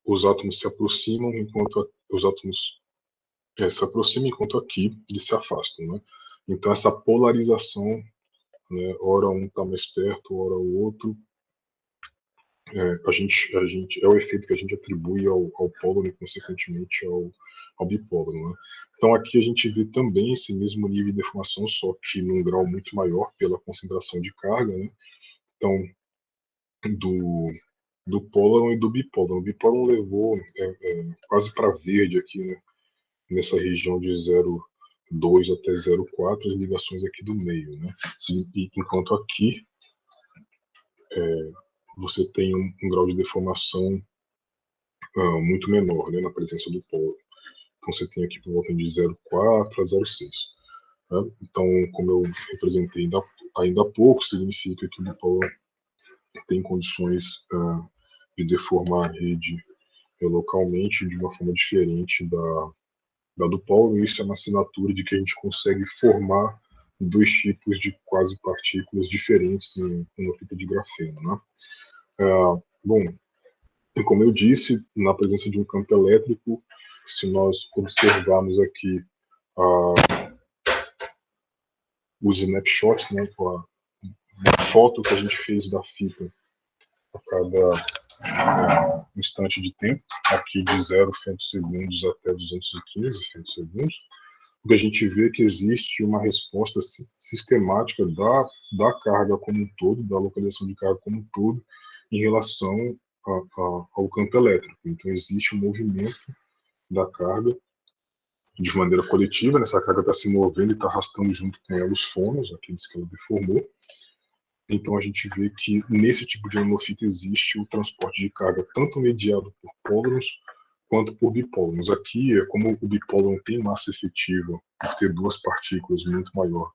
os átomos se aproximam, enquanto os átomos se aproximam, enquanto aqui eles se afastam, né? Então, essa polarização, né, ora um está mais perto, ora o outro, é o efeito que a gente atribui ao pólaron e, consequentemente, ao bipólaron, né? Então, aqui a gente vê também esse mesmo nível de deformação, só que num grau muito maior pela concentração de carga, né? Então, do pólaron e do bipólaron. O bipólaron levou quase para verde aqui, né? Nessa região de 0,2 até 0,4, as ligações aqui do meio, né? Enquanto aqui você tem um grau de deformação muito menor, né, na presença do pólaron. Então você tem aqui por volta de 0,4 a 0,6. Né? Então, como eu representei ainda há pouco, significa que o bipólaron tem condições de deformar a rede localmente de uma forma diferente da do pólaron. Isso é uma assinatura de que a gente consegue formar dois tipos de quase partículas diferentes em uma fita de grafeno, né? Bom, como eu disse, na presença de um campo elétrico, se nós observarmos aqui os snapshots, né, a foto que a gente fez da fita a cada instante de tempo, aqui de 0 femtosegundos até 215 femtosegundos, o que a gente vê é que existe uma resposta sistemática da carga como um todo, da localização de carga como um todo, em relação ao campo elétrico. Então, existe um movimento da carga de maneira coletiva, essa carga está se movendo e está arrastando junto com ela os fônons, aqueles que ela deformou. Então, a gente vê que nesse tipo de nanofita existe o transporte de carga tanto mediado por pólorons quanto por bipólorons. Aqui, como o bipóloron tem massa efetiva, por ter duas partículas muito maior,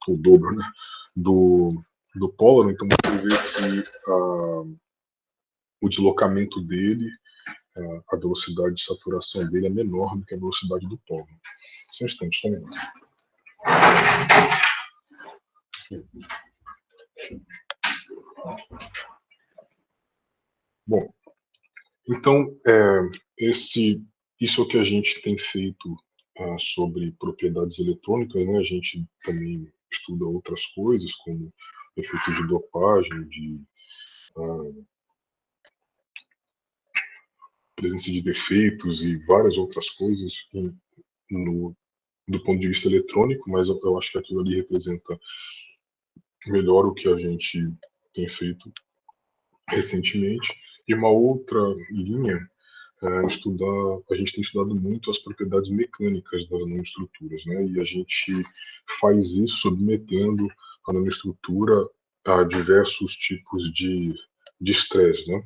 o dobro, né, do póloron, então você vê que o deslocamento dele, a velocidade de saturação dele é menor do que a velocidade do póloron. Só um instante, só um minuto. Bom, então, isso é o que a gente tem feito sobre propriedades eletrônicas, né? A gente também estuda outras coisas, como efeitos de dopagem, de presença de defeitos e várias outras coisas do ponto de vista eletrônico, mas eu acho que aquilo ali representa melhor o que a gente tem feito recentemente. E uma outra linha a gente tem estudado muito as propriedades mecânicas das nanoestruturas, né? E a gente faz isso submetendo a nanoestrutura a diversos tipos de estresse, né?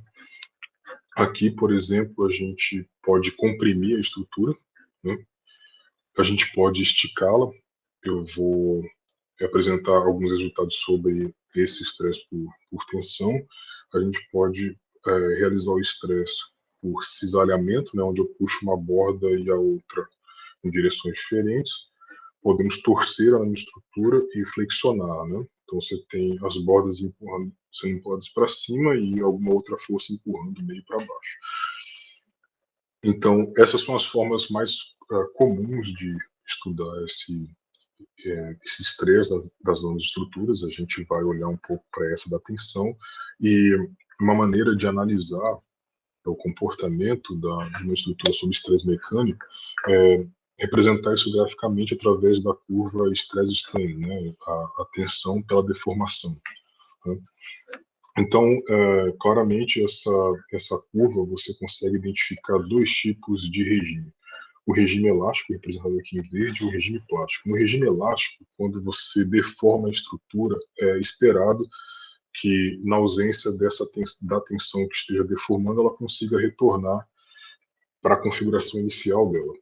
Aqui, por exemplo, a gente pode comprimir a estrutura, né? A gente pode esticá-la. Eu vou apresentar alguns resultados sobre esse estresse por tensão. A gente pode realizar o estresse por cisalhamento, né, onde eu puxo uma borda e a outra em direções diferentes. Podemos torcer a estrutura e flexionar, né? Então você tem as bordas sendo empurradas para cima e alguma outra força empurrando do meio para baixo. Então essas são as formas mais comuns de estudar esse estresse das nanoestruturas. A gente vai olhar um pouco para essa da tensão, e uma maneira de analisar o comportamento de uma estrutura sob estresse mecânico é representar isso graficamente através da curva stress-strain, né? A tensão pela deformação, né? Então, claramente, essa curva você consegue identificar dois tipos de regime. O regime elástico, representado aqui em verde, e o regime plástico. No regime elástico, quando você deforma a estrutura, é esperado que, na ausência da tensão que esteja deformando, ela consiga retornar para a configuração inicial dela.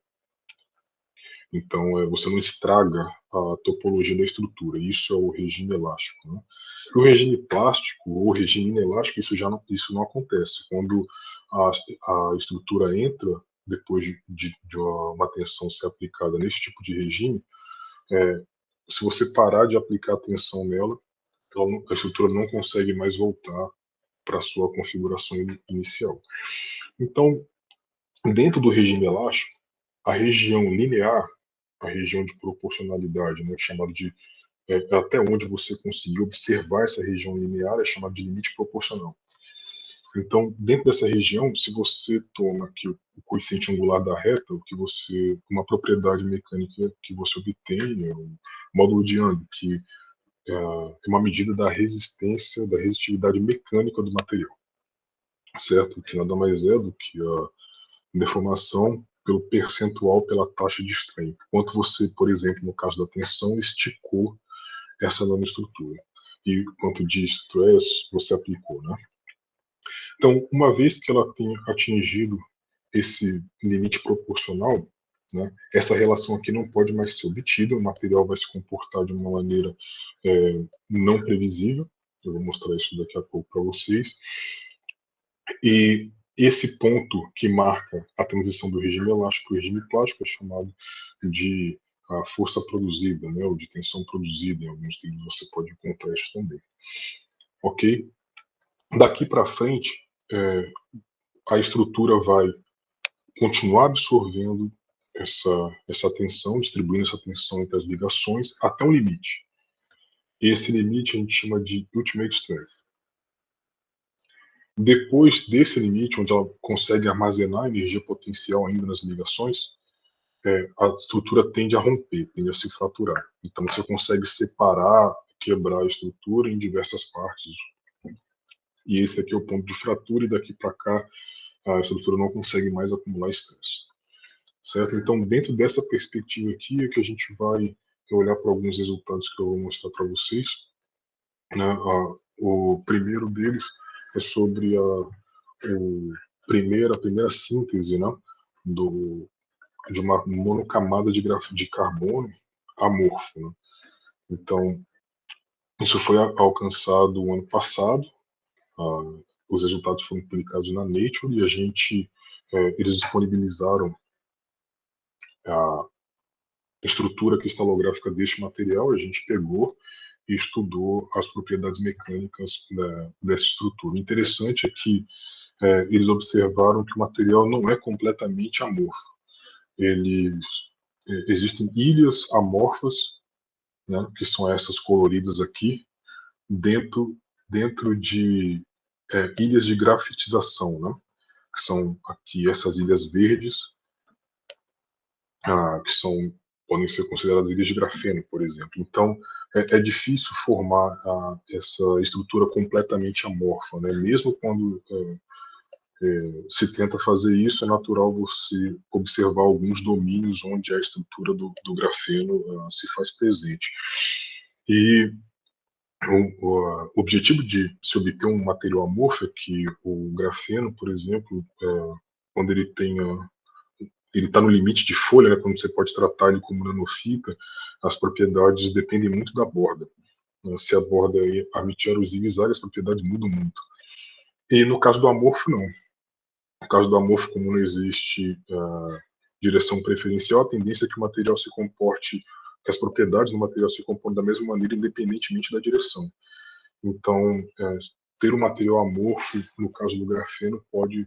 Então, você não estraga a topologia da estrutura. Isso é o regime elástico, né? O regime plástico ou regime inelástico, isso não acontece. Quando a estrutura entra depois de uma tensão ser aplicada nesse tipo de regime, se você parar de aplicar tensão nela, a estrutura não consegue mais voltar para a sua configuração inicial. Então, dentro do regime elástico, a região linear, a região de proporcionalidade, né, chamado de até onde você conseguir observar essa região linear, é chamado de limite proporcional. Então, dentro dessa região, se você toma aqui o coeficiente angular da reta, uma propriedade mecânica que você obtém, é o módulo de Young, que é uma medida da resistividade mecânica do material, certo? Que nada mais é do que a deformação pelo percentual pela taxa de strain. Quanto você, por exemplo, no caso da tensão, esticou essa nanoestrutura e quanto de stress você aplicou, né? Então, uma vez que ela tenha atingido esse limite proporcional, né, essa relação aqui não pode mais ser obtida, o material vai se comportar de uma maneira não previsível. Eu vou mostrar isso daqui a pouco para vocês. E esse ponto que marca a transição do regime elástico para o regime plástico é chamado de a força produzida, né, ou de tensão produzida. Em alguns livros você pode encontrar isso também. Ok? Daqui para frente, a estrutura vai continuar absorvendo essa tensão, distribuindo essa tensão entre as ligações até um limite. Esse limite a gente chama de ultimate strength. Depois desse limite, onde ela consegue armazenar energia potencial ainda nas ligações, a estrutura tende a romper, tende a se fraturar. Então você consegue separar, quebrar a estrutura em diversas partes. E esse aqui é o ponto de fratura, e daqui para cá a estrutura não consegue mais acumular estresse. Certo? Então, dentro dessa perspectiva aqui, é que a gente vai olhar para alguns resultados que eu vou mostrar para vocês. Né? O primeiro deles é sobre a primeira síntese, né, de uma monocamada de carbono amorfo. Né? Então, isso foi alcançado o ano passado. Os resultados foram publicados na Nature e eles disponibilizaram a estrutura cristalográfica deste material. A gente pegou e estudou as propriedades mecânicas dessa estrutura. O interessante é que eles observaram que o material não é completamente amorfo. Existem ilhas amorfas, né, que são essas coloridas aqui, dentro de ilhas de grafitização, né, que são aqui essas ilhas verdes, que podem ser consideradas ilhas de grafeno, por exemplo. Então, é difícil formar essa estrutura completamente amorfa, né? Mesmo quando se tenta fazer isso, é natural você observar alguns domínios onde a estrutura do grafeno se faz presente. E O objetivo de se obter um material amorfo é que o grafeno, por exemplo, quando ele está no limite de folha, né, quando você pode tratar ele como nanofita, as propriedades dependem muito da borda. Se a borda permite o zigue-zague, as propriedades mudam muito. E no caso do amorfo, não. No caso do amorfo, como não existe direção preferencial, a tendência é que o material se comporte, que as propriedades do material se comportem da mesma maneira, independentemente da direção. Então, ter um material amorfo, no caso do grafeno, pode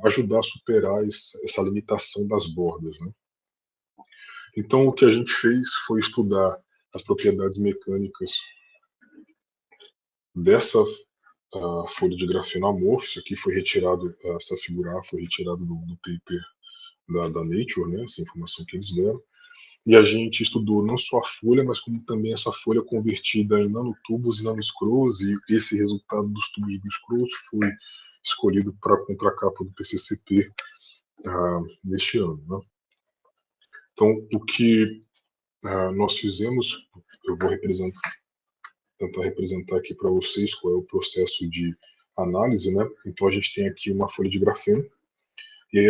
ajudar a superar essa limitação das bordas, né? Então, o que a gente fez foi estudar as propriedades mecânicas dessa folha de grafeno amorfo. Isso aqui foi retirado, essa figura A foi retirada do paper da Nature, né, essa informação que eles deram. E a gente estudou não só a folha, mas como também essa folha convertida em nanotubos e nanoscrews, e esse resultado dos tubos dos screws foi escolhido para a contracapa do PCCP neste ano, né? Então, o que nós fizemos, eu vou tentar representar aqui para vocês qual é o processo de análise, né? Então, a gente tem aqui uma folha de grafeno, e aí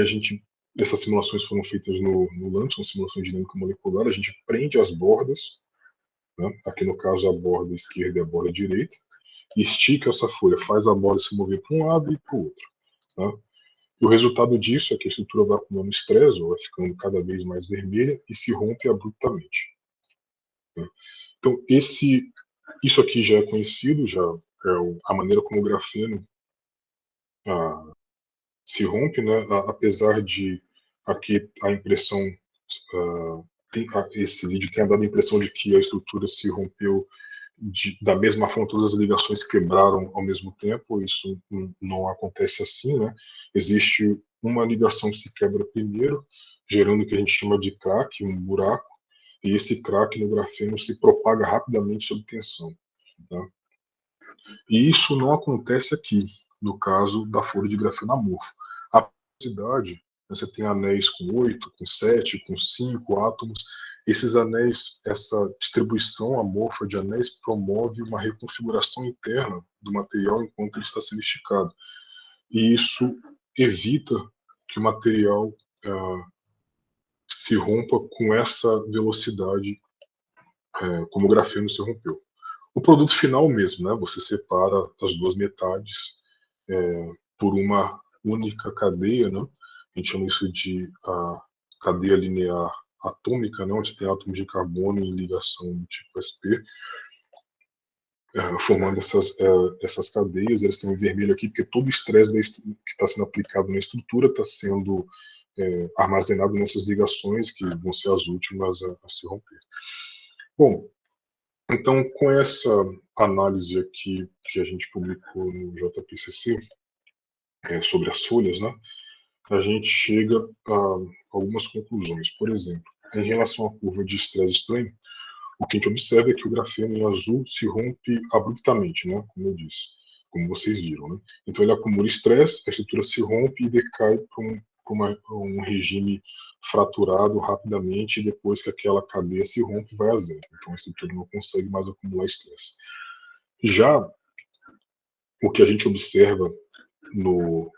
essas simulações foram feitas no LAMP, são simulações de dinâmica molecular. A gente prende as bordas, né? Aqui no caso a borda esquerda e a borda direita, e estica essa folha, faz a borda se mover para um lado e para o outro, né? E o resultado disso é que a estrutura vai acumulando estresse, vai ficando cada vez mais vermelha e se rompe abruptamente, né? Então, isso aqui já é conhecido, já é a maneira como o grafeno se rompe, né? Apesar de aqui a impressão, esse vídeo tenha dado a impressão de que a estrutura se rompeu da mesma forma, todas as ligações quebraram ao mesmo tempo. Isso não acontece assim, né? Existe uma ligação que se quebra primeiro, gerando o que a gente chama de crack, um buraco, e esse crack no grafeno se propaga rapidamente sob tensão, né? E isso não acontece aqui, no caso da folha de grafeno amorfo. A velocidade, você tem anéis com 8, com 7, com 5 átomos. Esses anéis, essa distribuição amorfa de anéis promove uma reconfiguração interna do material enquanto ele está sendo esticado. E isso evita que o material se rompa com essa velocidade, como o grafeno se rompeu. O produto final mesmo, né? Você separa as duas metades por uma única cadeia, né? A gente chama isso de cadeia linear atômica, né? Onde tem átomos de carbono em ligação do tipo sp, formando essas cadeias. Elas têm um vermelho aqui porque todo o estresse que está sendo aplicado na estrutura está sendo armazenado nessas ligações, que vão ser as últimas a se romper. Bom, então, com essa análise aqui que a gente publicou no JPCC, sobre as folhas, né, a gente chega a algumas conclusões. Por exemplo, em relação à curva de estresse estranho, o que a gente observa é que o grafeno em azul se rompe abruptamente, né, como eu disse, como vocês viram, né? Então ele acumula estresse, a estrutura se rompe e decai para um regime fraturado rapidamente, e depois que aquela cadeia se rompe, vai a zero. Então a estrutura não consegue mais acumular estresse. Já o que a gente observa no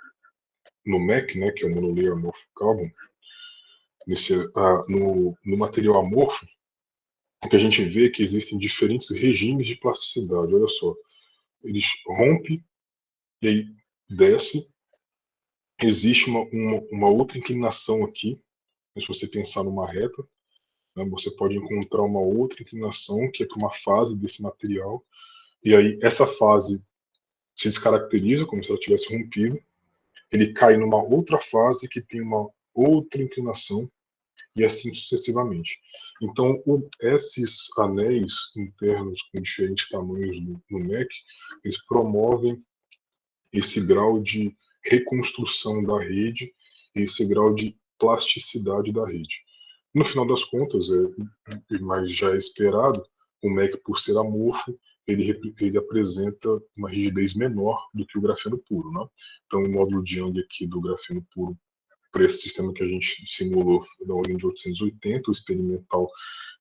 MEC, né, que é o Monolayer Amorph Carbon, no material amorfo, o que a gente vê é que existem diferentes regimes de plasticidade. Olha só, eles rompem e aí desce. Existe uma outra inclinação aqui, se você pensar numa reta, né, você pode encontrar uma outra inclinação que é para uma fase desse material, e aí essa fase se descaracteriza como se ela tivesse rompido, ele cai numa outra fase que tem uma outra inclinação, e assim sucessivamente. Então, esses anéis internos com diferentes tamanhos no MEC, eles promovem esse grau de reconstrução da rede, esse grau de plasticidade da rede. No final das contas, mas já é esperado, o MEC, por ser amorfo, ele apresenta uma rigidez menor do que o grafeno puro, né? Então, o módulo de Young aqui do grafeno puro, para esse sistema que a gente simulou, da ordem de 880, o experimental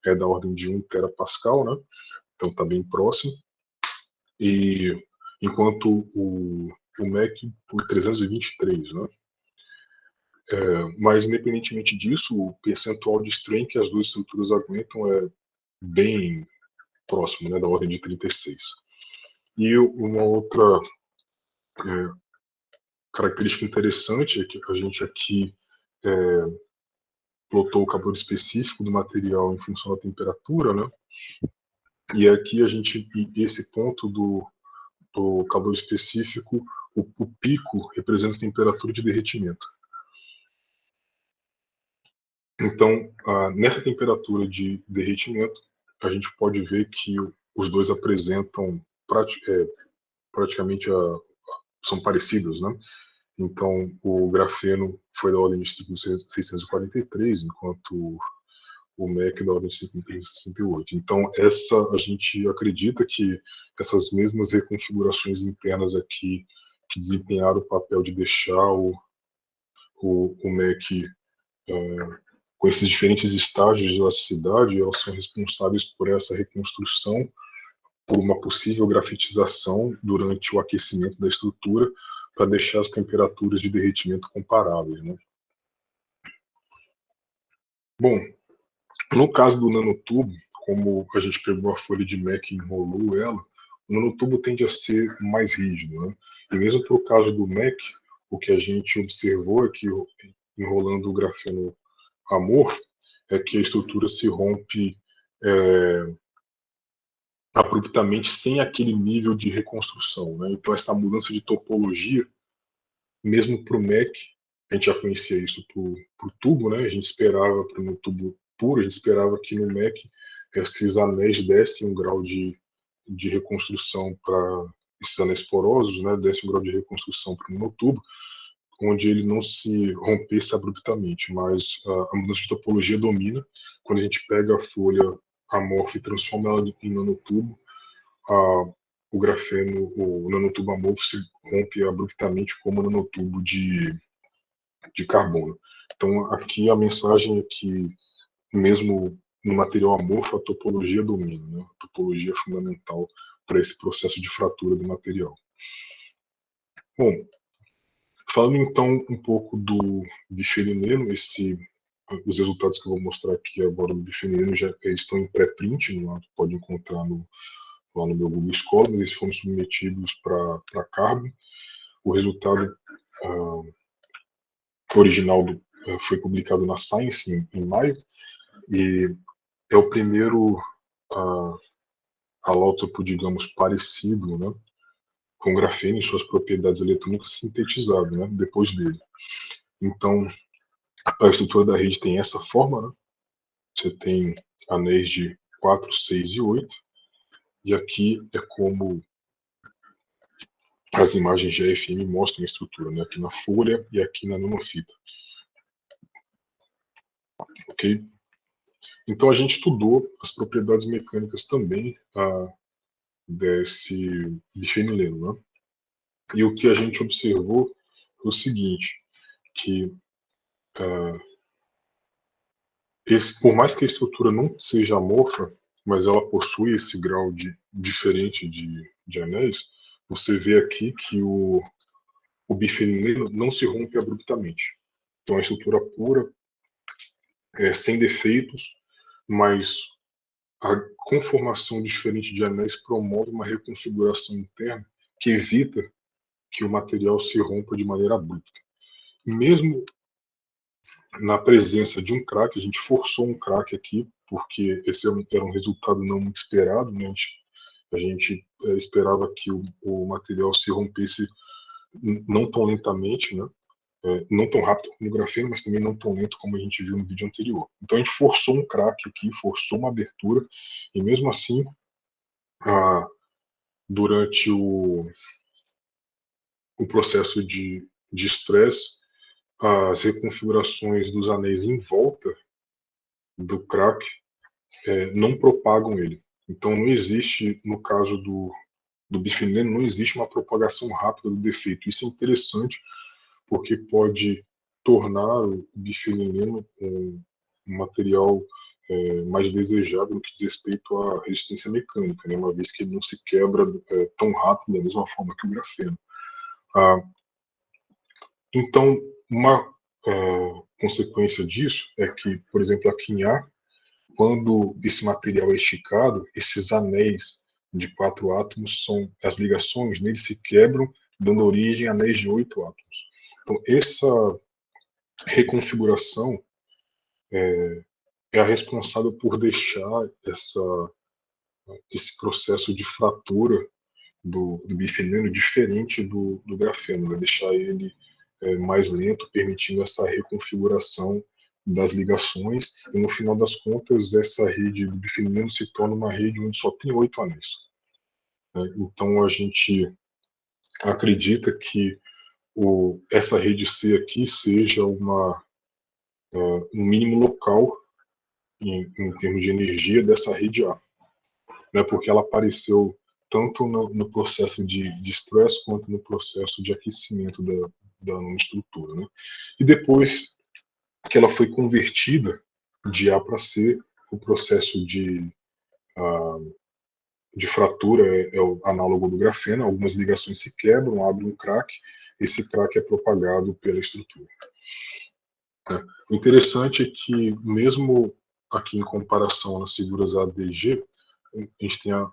é da ordem de 1 terapascal, né? Então está bem próximo. e enquanto o MEC por 323, né? Mas, independentemente disso, o percentual de strain que as duas estruturas aguentam é bem próximo, né, da ordem de 36. E uma outra característica interessante é que a gente aqui plotou o calor específico do material em função da temperatura, né? E aqui esse ponto do calor específico, o pico representa a temperatura de derretimento. Então, nessa temperatura de derretimento, a gente pode ver que os dois apresentam praticamente são parecidos, né? Então, o grafeno foi da ordem de 5.643, enquanto o MEC da ordem de 5.368. Então, a gente acredita que essas mesmas reconfigurações internas aqui, que desempenharam o papel de deixar o MEC com esses diferentes estágios de elasticidade, elas são responsáveis por essa reconstrução, por uma possível grafitização durante o aquecimento da estrutura, para deixar as temperaturas de derretimento comparáveis, né? Bom, no caso do nanotubo, como a gente pegou a folha de MEC e enrolou ela, o nanotubo tende a ser mais rígido, né? E mesmo para o caso do MEC, o que a gente observou é que, enrolando o grafeno amorfo, é que a estrutura se rompe abruptamente sem aquele nível de reconstrução, né? Então, essa mudança de topologia, mesmo para o MEC, a gente já conhecia isso para o tubo, né? A gente esperava para o tubo puro, a gente esperava que no MEC esses anéis dessem um grau de reconstrução para esses anéis porosos, né? Desse um grau de reconstrução para o tubo, onde ele não se rompesse abruptamente, mas a mudança de topologia domina. Quando a gente pega a folha amorfa e transforma ela em nanotubo, o grafeno, o nanotubo amorfo se rompe abruptamente como nanotubo de carbono. Então, aqui a mensagem é que, mesmo no material amorfo, a topologia domina, né? A topologia é fundamental para esse processo de fratura do material. Bom, falando então um pouco do bifenileno, os resultados que eu vou mostrar aqui agora do bifenileno já estão em pré-print, pode encontrar lá no meu Google Scholar, mas eles foram submetidos para Carbo. O resultado original foi publicado na Science em maio, e é o primeiro alótopo, digamos, parecido, né, com grafeno em suas propriedades eletrônicas sintetizado, né, depois dele. Então, a estrutura da rede tem essa forma, né? Você tem anéis de 4, 6 e 8, e aqui é como as imagens GFM mostram a estrutura, né? Aqui na folha e aqui na nanofita. Ok? Então a gente estudou as propriedades mecânicas também desse bifenileno, né? E o que a gente observou foi o seguinte, que por mais que a estrutura não seja amorfa, mas ela possui esse grau diferente de anéis, você vê aqui que o bifenileno não se rompe abruptamente. Então, a estrutura pura, sem defeitos, mas a conformação diferente de anéis promove uma reconfiguração interna que evita que o material se rompa de maneira abrupta. Mesmo na presença de um crack, a gente forçou um crack aqui, porque esse era um resultado não muito esperado, né? A gente esperava que o material se rompesse não tão lentamente, né? Não tão rápido como o grafeno, mas também não tão lento como a gente viu no vídeo anterior. Então a gente forçou um crack aqui, forçou uma abertura, e mesmo assim, durante o processo de estresse, as reconfigurações dos anéis em volta do crack não propagam ele. Então não existe, no caso do bifenileno, não existe uma propagação rápida do defeito. Isso é interessante porque pode tornar o bifenileno um material mais desejável no que diz respeito à resistência mecânica, né, uma vez que ele não se quebra tão rápido da mesma forma que o grafeno. Então, uma consequência disso é que, por exemplo, aqui em A, quando esse material é esticado, esses anéis de 4 átomos, as ligações neles se quebram, dando origem a anéis de 8 átomos. Então, essa reconfiguração é a responsável por deixar esse processo de fratura do bifenilo diferente do grafeno, né? Deixar ele mais lento, permitindo essa reconfiguração das ligações, e no final das contas essa rede do bifenilo se torna uma rede onde só tem 8 anéis. Né? Então a gente acredita que essa rede C aqui seja um mínimo local em termos de energia dessa rede A, né? Porque ela apareceu tanto no processo de estresse quanto no processo de aquecimento da nanoestrutura, né? E depois que ela foi convertida de A para C, o processo de fratura é o análogo do grafeno, algumas ligações se quebram, abre um crack, esse crack é propagado pela estrutura. O interessante é que, mesmo aqui em comparação às figuras ADG, a gente tem a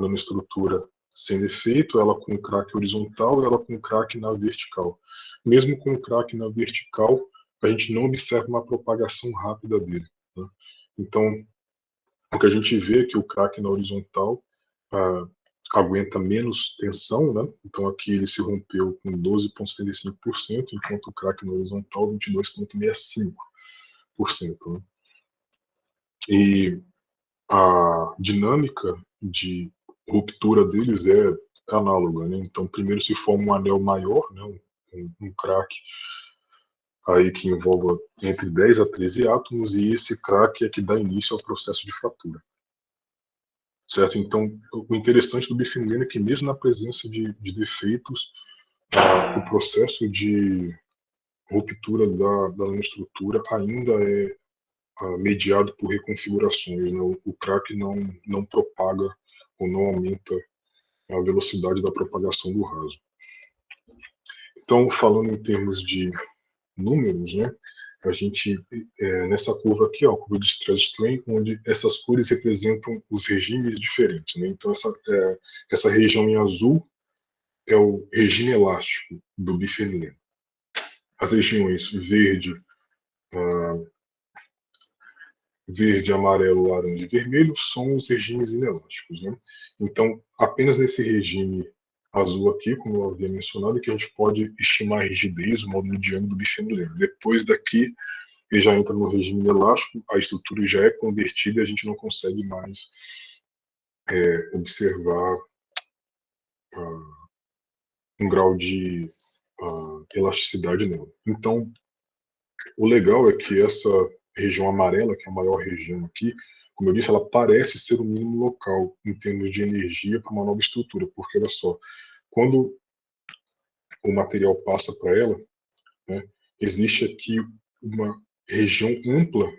nanoestrutura sem defeito, ela com crack horizontal e ela com crack na vertical. Mesmo com crack na vertical, a gente não observa uma propagação rápida dele. Né? Então, o que a gente vê é que o crack na horizontal aguenta menos tensão, né? Então aqui ele se rompeu com 12,75%, enquanto o crack na horizontal 22,65%. Né? E a dinâmica de ruptura deles é análoga, né? Então primeiro se forma um anel maior, né? um crack aí que envolve entre 10 a 13 átomos, e esse crack é que dá início ao processo de fratura. Certo? Então, o interessante do bifenileno é que mesmo na presença de defeitos, o processo de ruptura da nanoestrutura ainda é mediado por reconfigurações. Né? O crack não propaga ou não aumenta a velocidade da propagação do raso. Então, falando em termos de números, né, a gente, nessa curva aqui, ó, a curva de stress strain, onde essas cores representam os regimes diferentes. Né? Então, essa região em azul é o regime elástico do bifenileno. As regiões verde, amarelo, laranja e vermelho são os regimes inelásticos. Né? Então, apenas nesse regime azul aqui, como eu havia mencionado, que a gente pode estimar a rigidez, o módulo de âmbito do bifenileno. Depois daqui, ele já entra no regime elástico, a estrutura já é convertida e a gente não consegue mais observar um grau de elasticidade nela. Então, o legal é que essa região amarela, que é a maior região aqui, como eu disse, ela parece ser o mínimo local em termos de energia para uma nova estrutura, porque olha só, quando o material passa para ela, né, existe aqui uma região ampla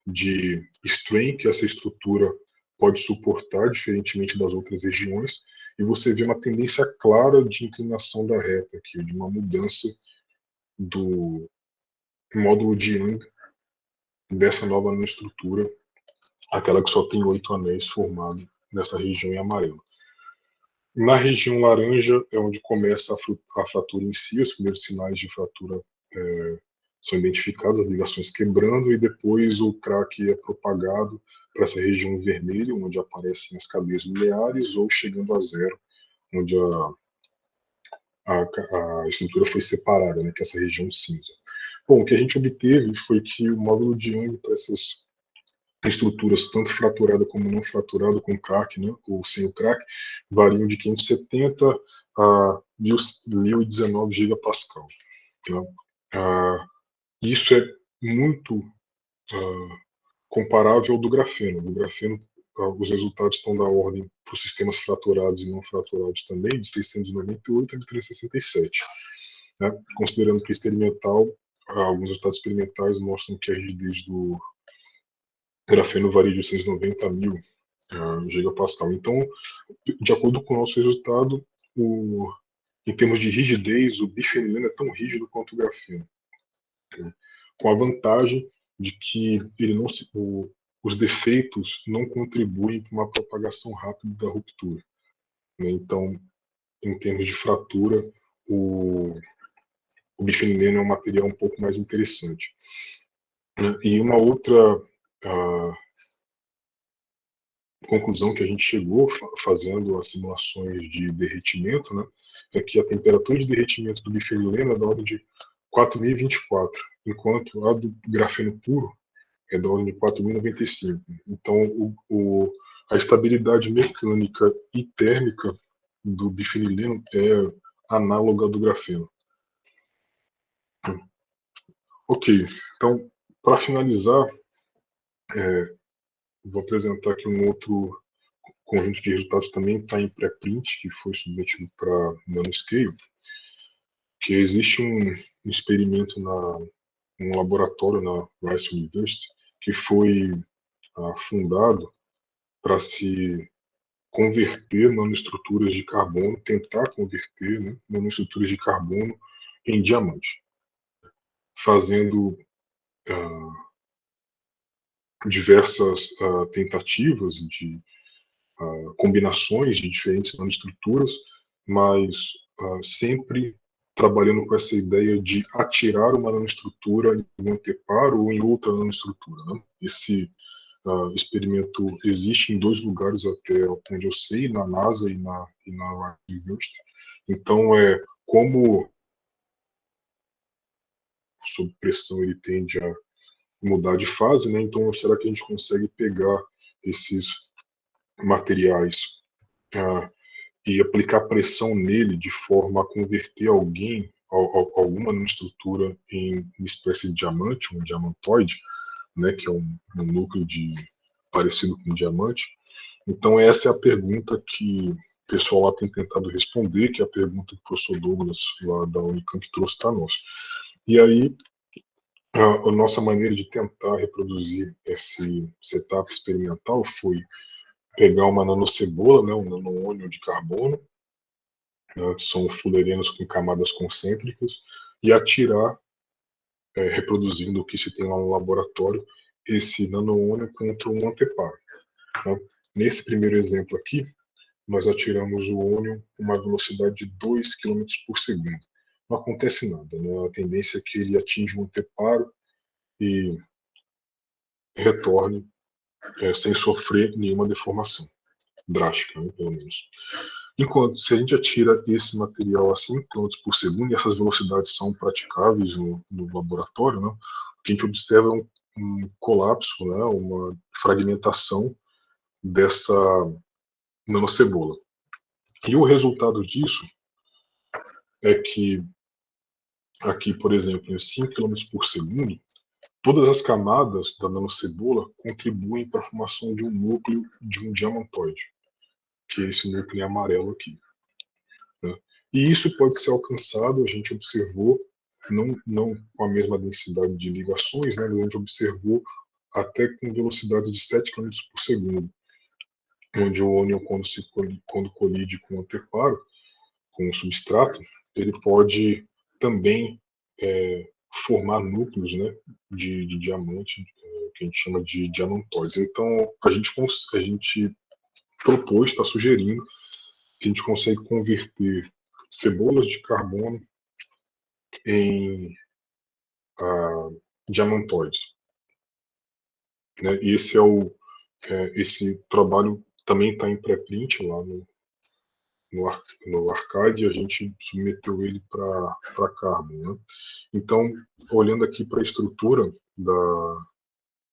de strain que essa estrutura pode suportar, diferentemente das outras regiões, e você vê uma tendência clara de inclinação da reta aqui, de uma mudança do módulo de Young dessa nova nanoestrutura, aquela que só tem 8 anéis formados nessa região em amarelo. Na região laranja é onde começa a fratura em si, os primeiros sinais de fratura são identificados, as ligações quebrando, e depois o crack é propagado para essa região vermelha, onde aparecem as cadeias lineares, ou chegando a zero, onde a estrutura foi separada, né, que é essa região cinza. Bom, o que a gente obteve foi que o módulo de Young para essas estruturas, tanto fraturada como não fraturada, com crack, né, ou sem o crack, variam de 570 a 1019 gigapascal. Tá? Isso é muito comparável ao do grafeno. Do grafeno, os resultados estão da ordem para os sistemas fraturados e não fraturados também, de 698 a 367. Né? Considerando que experimental, alguns resultados experimentais mostram que a rigidez do grafeno varia de 690.000 gigapascal. Então, de acordo com o nosso resultado, em termos de rigidez, o bifenileno é tão rígido quanto o grafeno, né? Com a vantagem de que ele não os defeitos não contribuem para uma propagação rápida da ruptura, né? Então, em termos de fratura, o bifenileno é um material um pouco mais interessante. E uma outra conclusão que a gente chegou fazendo as simulações de derretimento, né, é que a temperatura de derretimento do bifenileno é da ordem de 4.024, enquanto a do grafeno puro é da ordem de 4.095. Então, a estabilidade mecânica e térmica do bifenileno é análoga ao do grafeno. Ok, então, para finalizar, vou apresentar aqui um outro conjunto de resultados, também está em pré-print, que foi submetido para Nanoscale, que existe um experimento num laboratório na Rice University, que foi fundado para se converter nanoestruturas de carbono, tentar converter, né, nanoestruturas de carbono em diamante, fazendo diversas tentativas de combinações de diferentes nanoestruturas, mas sempre trabalhando com essa ideia de atirar uma nanoestrutura em um anteparo ou em outra nanoestrutura, né? Esse experimento existe em 2 lugares até onde eu sei, na NASA e na University. Então, como sob pressão ele tende a mudar de fase, né? Então, será que a gente consegue pegar esses materiais e aplicar pressão nele de forma a converter alguma estrutura em uma espécie de diamante, um diamantoide, né, que é um núcleo parecido com um diamante? Então, essa é a pergunta que o pessoal lá tem tentado responder, que é a pergunta que o professor Douglas, lá da Unicamp, trouxe para nós. E aí, a nossa maneira de tentar reproduzir esse setup experimental foi pegar uma nanocebola, né, um nanoônio de carbono, né, que são fullerenos com camadas concêntricas, e atirar, reproduzindo o que se tem lá no laboratório, esse nanoônio contra um anteparo. Né? Nesse primeiro exemplo aqui, nós atiramos o ônio com uma velocidade de 2 km por segundo. Não acontece nada, né? A tendência é que ele atinja um anteparo e retorne sem sofrer nenhuma deformação drástica, né, pelo menos. Enquanto, se a gente atira esse material a 5 km por segundo, e essas velocidades são praticáveis no laboratório, né, o que a gente observa é um colapso, né, uma fragmentação dessa nanocebola. E o resultado disso é que, aqui, por exemplo, em 5 km por segundo, todas as camadas da nanocebola contribuem para a formação de um núcleo de um diamantoide, que é esse núcleo amarelo aqui, né? E isso pode ser alcançado, a gente observou, não com a mesma densidade de ligações, né, mas a gente observou até com velocidade de 7 km por segundo, onde o ânion, quando colide com o anteparo, com o substrato, ele pode também formar núcleos, né, de diamante, que a gente chama de diamantóides. Então, a gente propôs, está sugerindo, que a gente consegue converter cebolas de carbono em diamantóides, né? E esse trabalho também está em pré-print lá no Arcade, e a gente submeteu ele para Carbon, né? Então, olhando aqui para a estrutura da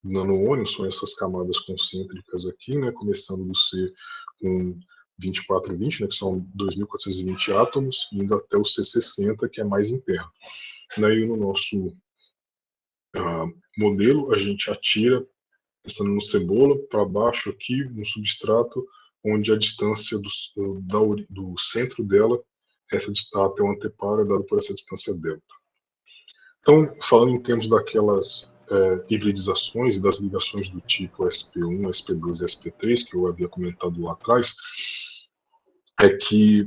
nanoônio, são essas camadas concêntricas aqui, né, começando do C com 2420, né, que são 2.420 átomos, e indo até o C60, que é mais interno. E no nosso modelo, a gente atira essa nanocebola para baixo aqui, no substrato, onde a distância do centro dela, até o anteparo, é dada por essa distância delta. Então, falando em termos daquelas hibridizações e das ligações do tipo SP1, SP2 e SP3, que eu havia comentado lá atrás, é que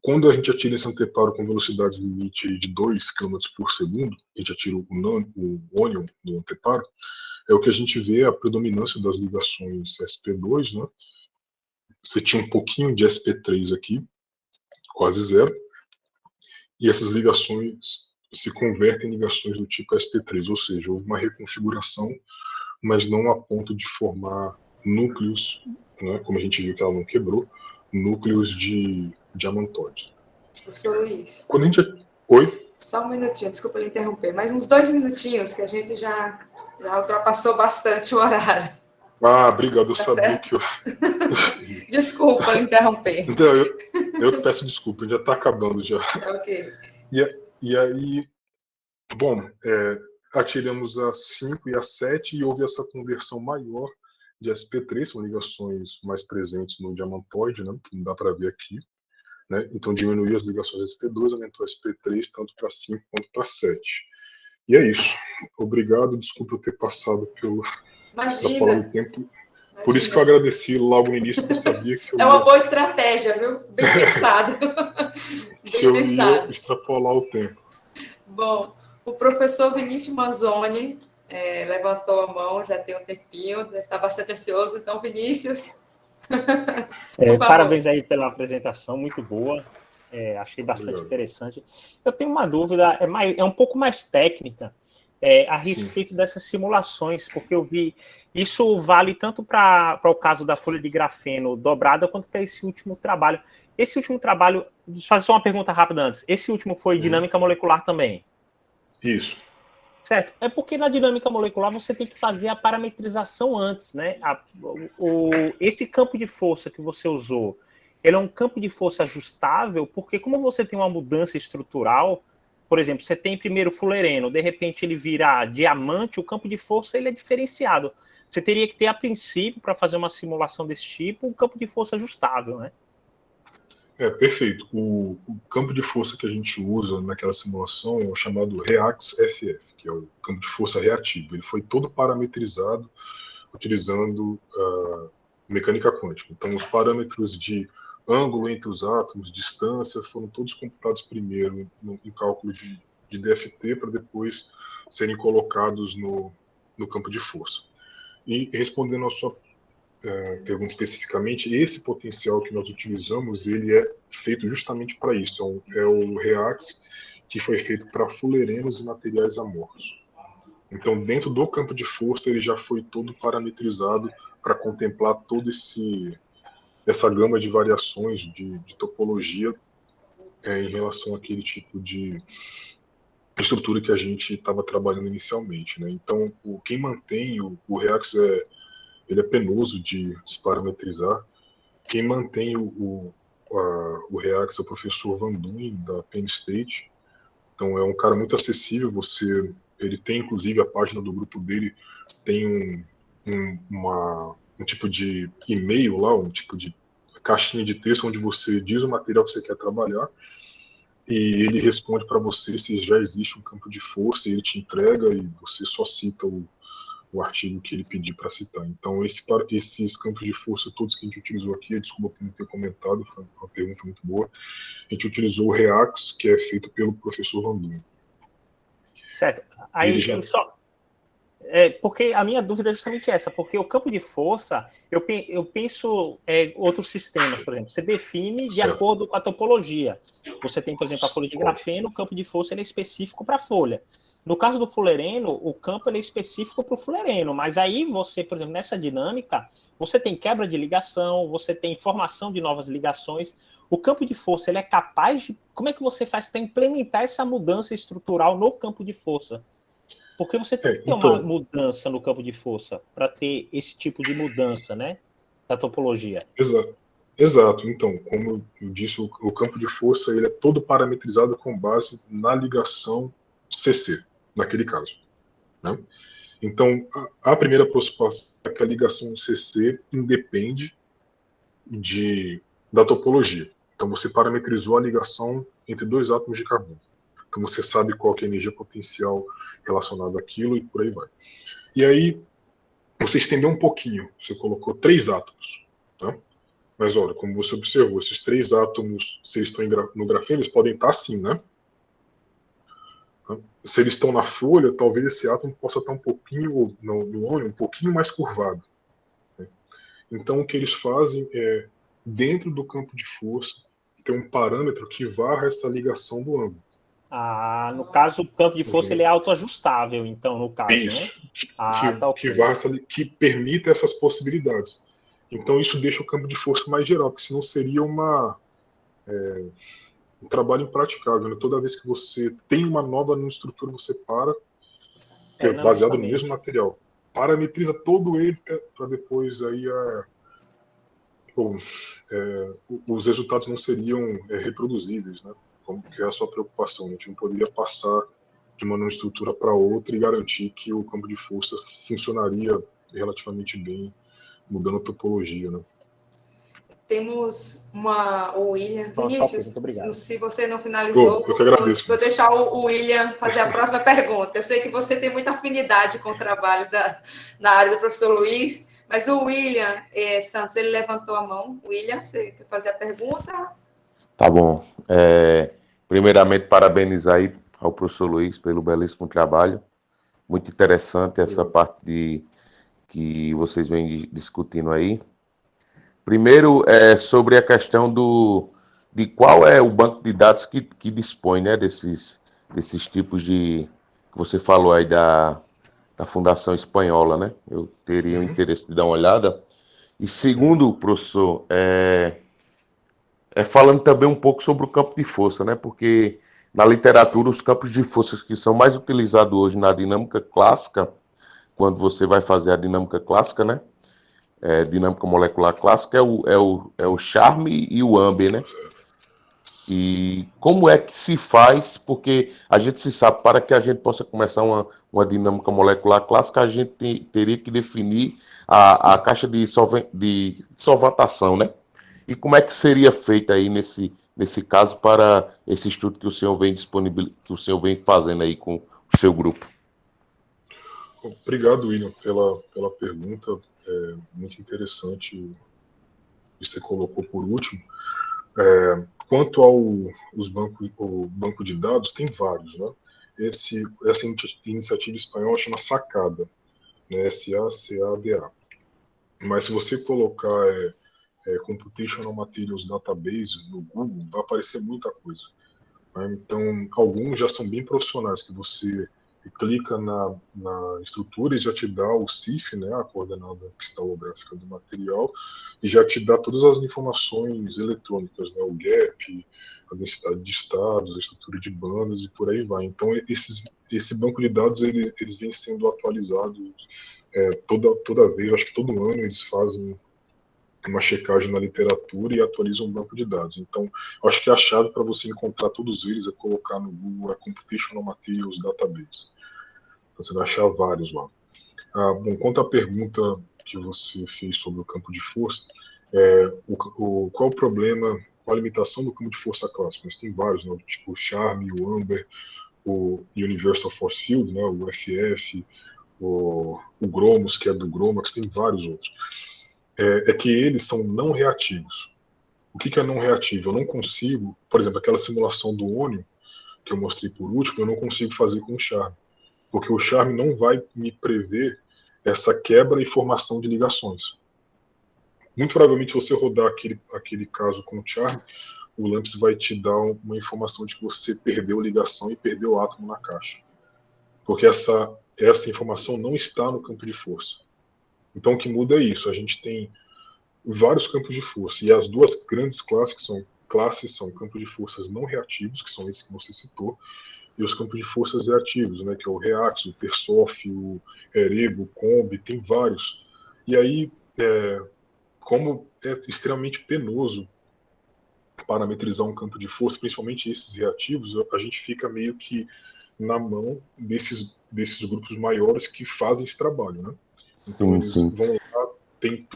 quando a gente atira esse anteparo com velocidades limite de 2 km por segundo, a gente atira o ônion do anteparo, é o que a gente vê a predominância das ligações SP2, né? Você tinha um pouquinho de SP3 aqui, quase zero, e essas ligações se convertem em ligações do tipo SP3, ou seja, houve uma reconfiguração, mas não a ponto de formar núcleos, né, como a gente viu que ela não quebrou, núcleos de diamantóide.
Professor Luiz.
Quando a gente... Oi?
Só um minutinho, desculpa lhe interromper, mais uns 2 minutinhos, que a gente já ultrapassou bastante o horário.
Ah, obrigado, eu
Tá
sabia
certo?
que eu...
Desculpa lhe interromper.
Então, eu peço desculpa, já está acabando já.
Ok.
E aí, bom, atiramos a 5 e a 7 e houve essa conversão maior de SP3, são ligações mais presentes no diamantóide, né, que não dá para ver aqui. Né? Então diminuiu as ligações SP2, aumentou SP3 tanto para 5 quanto para 7. E é isso. Obrigado, desculpa eu ter passado pelo extrapolar o tempo. Por isso que eu agradeci logo no início, porque eu sabia que eu
É uma boa estratégia, viu? Bem pensado.
que eu ia extrapolar o tempo.
Bom, o professor Vinícius Manzoni levantou a mão, já tem um tempinho, deve estar bastante ansioso. Então, Vinícius,
parabéns aí pela apresentação, muito boa. Achei bastante interessante. Eu tenho uma dúvida, é um pouco mais técnica, a respeito dessas simulações, porque eu vi, isso vale tanto para o caso da folha de grafeno dobrada, quanto para esse último trabalho. Esse último trabalho, deixa eu fazer só uma pergunta rápida antes, esse último foi dinâmica molecular também?
Isso.
Certo, é porque na dinâmica molecular você tem que fazer a parametrização antes, né? Esse campo de força que você usou, ele é um campo de força ajustável, porque como você tem uma mudança estrutural, por exemplo, você tem primeiro fulereno, de repente ele vira diamante, o campo de força ele é diferenciado. Você teria que ter, a princípio, para fazer uma simulação desse tipo, um campo de força ajustável, né?
Perfeito. O campo de força que a gente usa naquela simulação é o chamado REAX-FF, que é o campo de força reativo. Ele foi todo parametrizado utilizando mecânica quântica. Então, os parâmetros de ângulo entre os átomos, distância, foram todos computados primeiro em cálculo de DFT, para depois serem colocados no campo de força. E respondendo à sua pergunta especificamente, esse potencial que nós utilizamos, ele é feito justamente para isso. É o REAX, que foi feito para fulerenos e materiais amorfos. Então, dentro do campo de força, ele já foi todo parametrizado para contemplar toda essa gama de variações de topologia em relação àquele tipo de estrutura que a gente estava trabalhando inicialmente. Né? Então, quem mantém o REAX ele é penoso de se parametrizar. Quem mantém o REAX é o professor Van Duyn, da Penn State. Então, é um cara muito acessível. Ele tem, inclusive, a página do grupo dele tem um tipo de e-mail lá, um tipo de caixinha de texto onde você diz o material que você quer trabalhar e ele responde para você se já existe um campo de força, e ele te entrega e você só cita o artigo que ele pedir para citar. Então, esses campos de força todos que a gente utilizou aqui, desculpa por não ter comentado, foi uma pergunta muito boa, a gente utilizou o REAX, que é feito pelo professor Van Duyn.
Certo. Aí, porque a minha dúvida é justamente essa, porque o campo de força, eu penso outros sistemas, por exemplo, você define de acordo com a topologia. Você tem, por exemplo, a folha de grafeno, o campo de força ele é específico para a folha. No caso do fulereno, o campo ele é específico para o fulereno, mas aí você, por exemplo, nessa dinâmica, você tem quebra de ligação, você tem formação de novas ligações. O campo de força ele é capaz de... Como é que você faz para implementar essa mudança estrutural no campo de força? Porque você tem que ter uma mudança no campo de força para ter esse tipo de mudança, né, da topologia.
Exato. Então, como eu disse, o campo de força ele é todo parametrizado com base na ligação CC, naquele caso. Né? Então, a primeira preocupação é que a ligação CC independe da topologia. Então, você parametrizou a ligação entre dois átomos de carbono. Então você sabe qual que é a energia potencial relacionada àquilo e por aí vai. E aí você estendeu um pouquinho, você colocou 3 átomos, tá? Mas olha, como você observou, esses 3 átomos, se eles estão no grafeno, eles podem estar assim, né? Se eles estão na folha, talvez esse átomo possa estar um pouquinho, no ônio, um pouquinho mais curvado. Né? Então o que eles fazem é, dentro do campo de força, ter um parâmetro que varra essa ligação do ângulo.
No caso, o campo de força ele é autoajustável, então, no caso,
Isso,
né?
Tá
Ok.
que permita essas possibilidades. Então isso deixa o campo de força mais geral, porque senão seria um trabalho impraticável. Né? Toda vez que você tem uma nova estrutura, você para,
Não,
baseado no mesmo
justamente.
material. Parametriza todo ele para depois aí os resultados não seriam reproduzíveis, né? Como que é a sua preocupação? A gente não poderia passar de uma estrutura para outra e garantir que o campo de força funcionaria relativamente bem, mudando a topologia, né?
Temos o William.
Top,
Vinícius,
muito obrigado.
se você não finalizou,
Eu que agradeço.
vou deixar o William fazer a próxima pergunta. Eu sei que você tem muita afinidade com o trabalho na área do professor Luiz, mas o William Santos, ele levantou a mão. William, você quer fazer a pergunta?
Tá bom. Primeiramente, parabenizar aí ao professor Luiz pelo belíssimo trabalho. Muito interessante essa parte que vocês vêm discutindo aí. Primeiro, sobre a questão de qual é o banco de dados que dispõe, né, desses tipos que você falou aí da Fundação Espanhola, né? Eu teria o interesse de dar uma olhada. E segundo, professor, falando também um pouco sobre o campo de força, né? Porque na literatura, os campos de forças que são mais utilizados hoje na dinâmica clássica, quando você vai fazer a dinâmica clássica, né? Dinâmica molecular clássica, é o Charme e o Amber, né? E como é que se faz? Porque a gente se sabe, para que a gente possa começar uma dinâmica molecular clássica, a gente teria que definir a caixa de solvatação, né? E como é que seria feita aí nesse caso para esse estudo que o senhor vem que o senhor vem fazendo aí com o seu grupo?
Obrigado, William, pela pergunta. É muito interessante o que você colocou por último. Quanto o banco de dados, tem vários, né? Essa iniciativa espanhola chama SACADA, né? SACADA. Mas se você colocar Computational Materials Database no Google, vai aparecer muita coisa. Né? Então, alguns já são bem profissionais, que você clica na estrutura e já te dá o CIF, né, a coordenada cristalográfica do material, e já te dá todas as informações eletrônicas, né, o gap, a densidade de estados, a estrutura de bandas e por aí vai. Então, esse banco de dados eles vêm sendo atualizados toda vez, acho que todo ano eles fazem uma checagem na literatura e atualizam um banco de dados. Então, acho que a chave para você encontrar todos eles é colocar no Google a Computational Materials Database. Então, você vai achar vários lá. Bom, quanto à pergunta que você fez sobre o campo de força, qual o problema, qual a limitação do campo de força clássico? Mas tem vários, né? Tipo o Charme, o Amber, o Universal Force Field, né? O UFF, o Gromos, que é do Gromax, tem vários outros. Que eles são não reativos. O que é não reativo? Eu não consigo, por exemplo, aquela simulação do ônio que eu mostrei por último, eu não consigo fazer com o Charme, porque o Charme não vai me prever essa quebra e formação de ligações. Muito provavelmente, se você rodar aquele caso com o Charme, o LAMMPS vai te dar uma informação de que você perdeu a ligação e perdeu o átomo na caixa, porque essa informação não está no campo de força. Então, o que muda é isso. A gente tem vários campos de força, e as duas grandes classes são campos de forças não reativos, que são esses que você citou, e os campos de forças reativos, né, que é o Reax, o Tersof, o Erebo, o Combi, tem vários. E aí, como é extremamente penoso parametrizar um campo de força, principalmente esses reativos, a gente fica meio que na mão desses grupos maiores que fazem esse trabalho, né? Então eles vão lá, tem...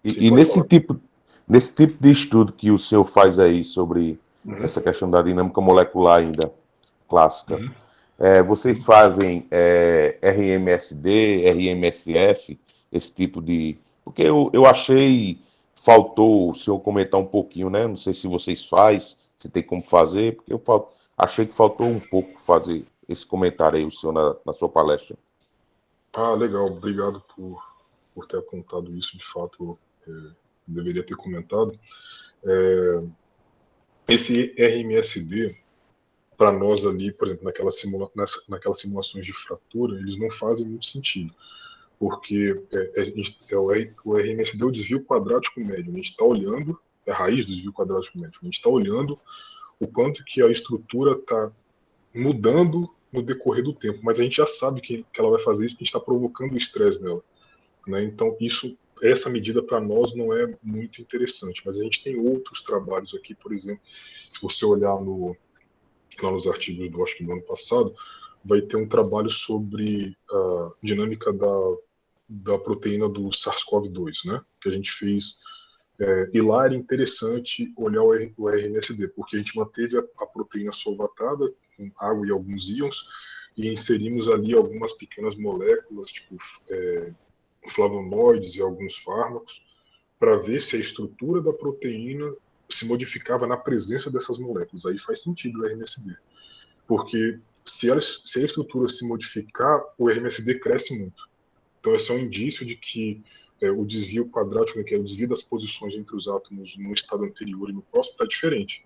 E nesse tipo de estudo que o senhor faz aí sobre essa questão da dinâmica molecular ainda, clássica.
Uhum.
Vocês fazem RMSD, RMSF, esse tipo de... Porque eu achei, faltou o senhor comentar um pouquinho, né? Não sei se vocês fazem, se tem como fazer, porque achei que faltou um pouco fazer esse comentário aí, o senhor, na sua palestra.
Ah, legal, obrigado por ter apontado isso, de fato, deveria ter comentado. Esse RMSD, para nós ali, por exemplo, naquelas simulações de fratura, eles não fazem muito sentido, porque o RMSD é o desvio quadrático médio. A gente está olhando, é a raiz do desvio quadrático médio, a gente está olhando o quanto que a estrutura está mudando no decorrer do tempo, mas a gente já sabe que ela vai fazer isso porque a gente está provocando o estresse nela, né? Então, essa medida para nós não é muito interessante, mas a gente tem outros trabalhos aqui, por exemplo, se você olhar lá nos artigos acho que do ano passado, vai ter um trabalho sobre a dinâmica da proteína do SARS-CoV-2, né? Que a gente fez. E lá era interessante olhar o RMSD, porque a gente manteve a proteína solvatada com água e alguns íons e inserimos ali algumas pequenas moléculas, tipo flavonoides e alguns fármacos, para ver se a estrutura da proteína se modificava na presença dessas moléculas. Aí faz sentido o RMSD, porque se a estrutura se modificar, o RMSD cresce muito. Então esse é um indício de que o desvio quadrático, que é o desvio das posições entre os átomos no estado anterior e no próximo, está diferente.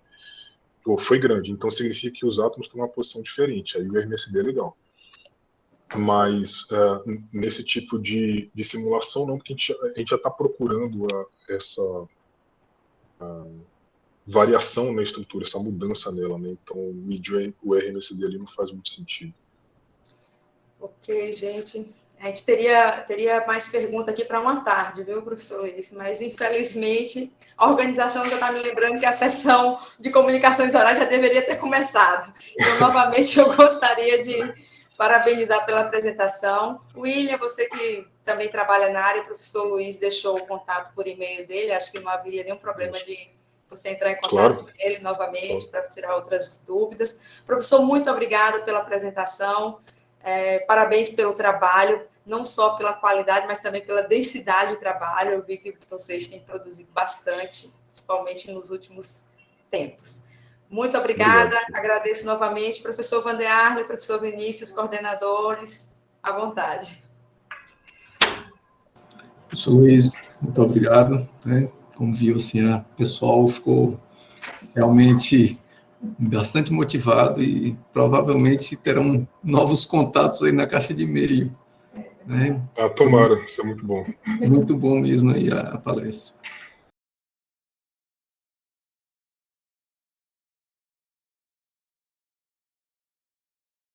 Ou foi grande, então significa que os átomos estão numa posição diferente. Aí o RMSD é legal. Mas nesse tipo de simulação não, porque a gente já está procurando essa variação na estrutura, essa mudança nela, né? Então medir o RMSD ali não faz muito sentido.
Ok, gente. A gente teria mais pergunta aqui para uma tarde, viu, professor Luiz? Mas, infelizmente, a organização já está me lembrando que a sessão de comunicações orais já deveria ter começado. Então, novamente, eu gostaria de parabenizar pela apresentação. William, você que também trabalha na área, o professor Luiz deixou o contato por e-mail dele, acho que não haveria nenhum problema de você entrar em contato com ele novamente para tirar outras dúvidas. Professor, muito obrigada pela apresentação. Parabéns pelo trabalho, não só pela qualidade, mas também pela densidade de trabalho. Eu vi que vocês têm produzido bastante, principalmente nos últimos tempos. Muito obrigada, agradeço novamente. Professor Vandearle, professor Vinícius, coordenadores, à vontade.
Professor Luiz, muito obrigado. Como viu, assim, o pessoal ficou realmente bastante motivado e provavelmente terão novos contatos aí na caixa de e-mail. Né?
Tomara, isso é muito bom.
Muito bom mesmo aí a palestra.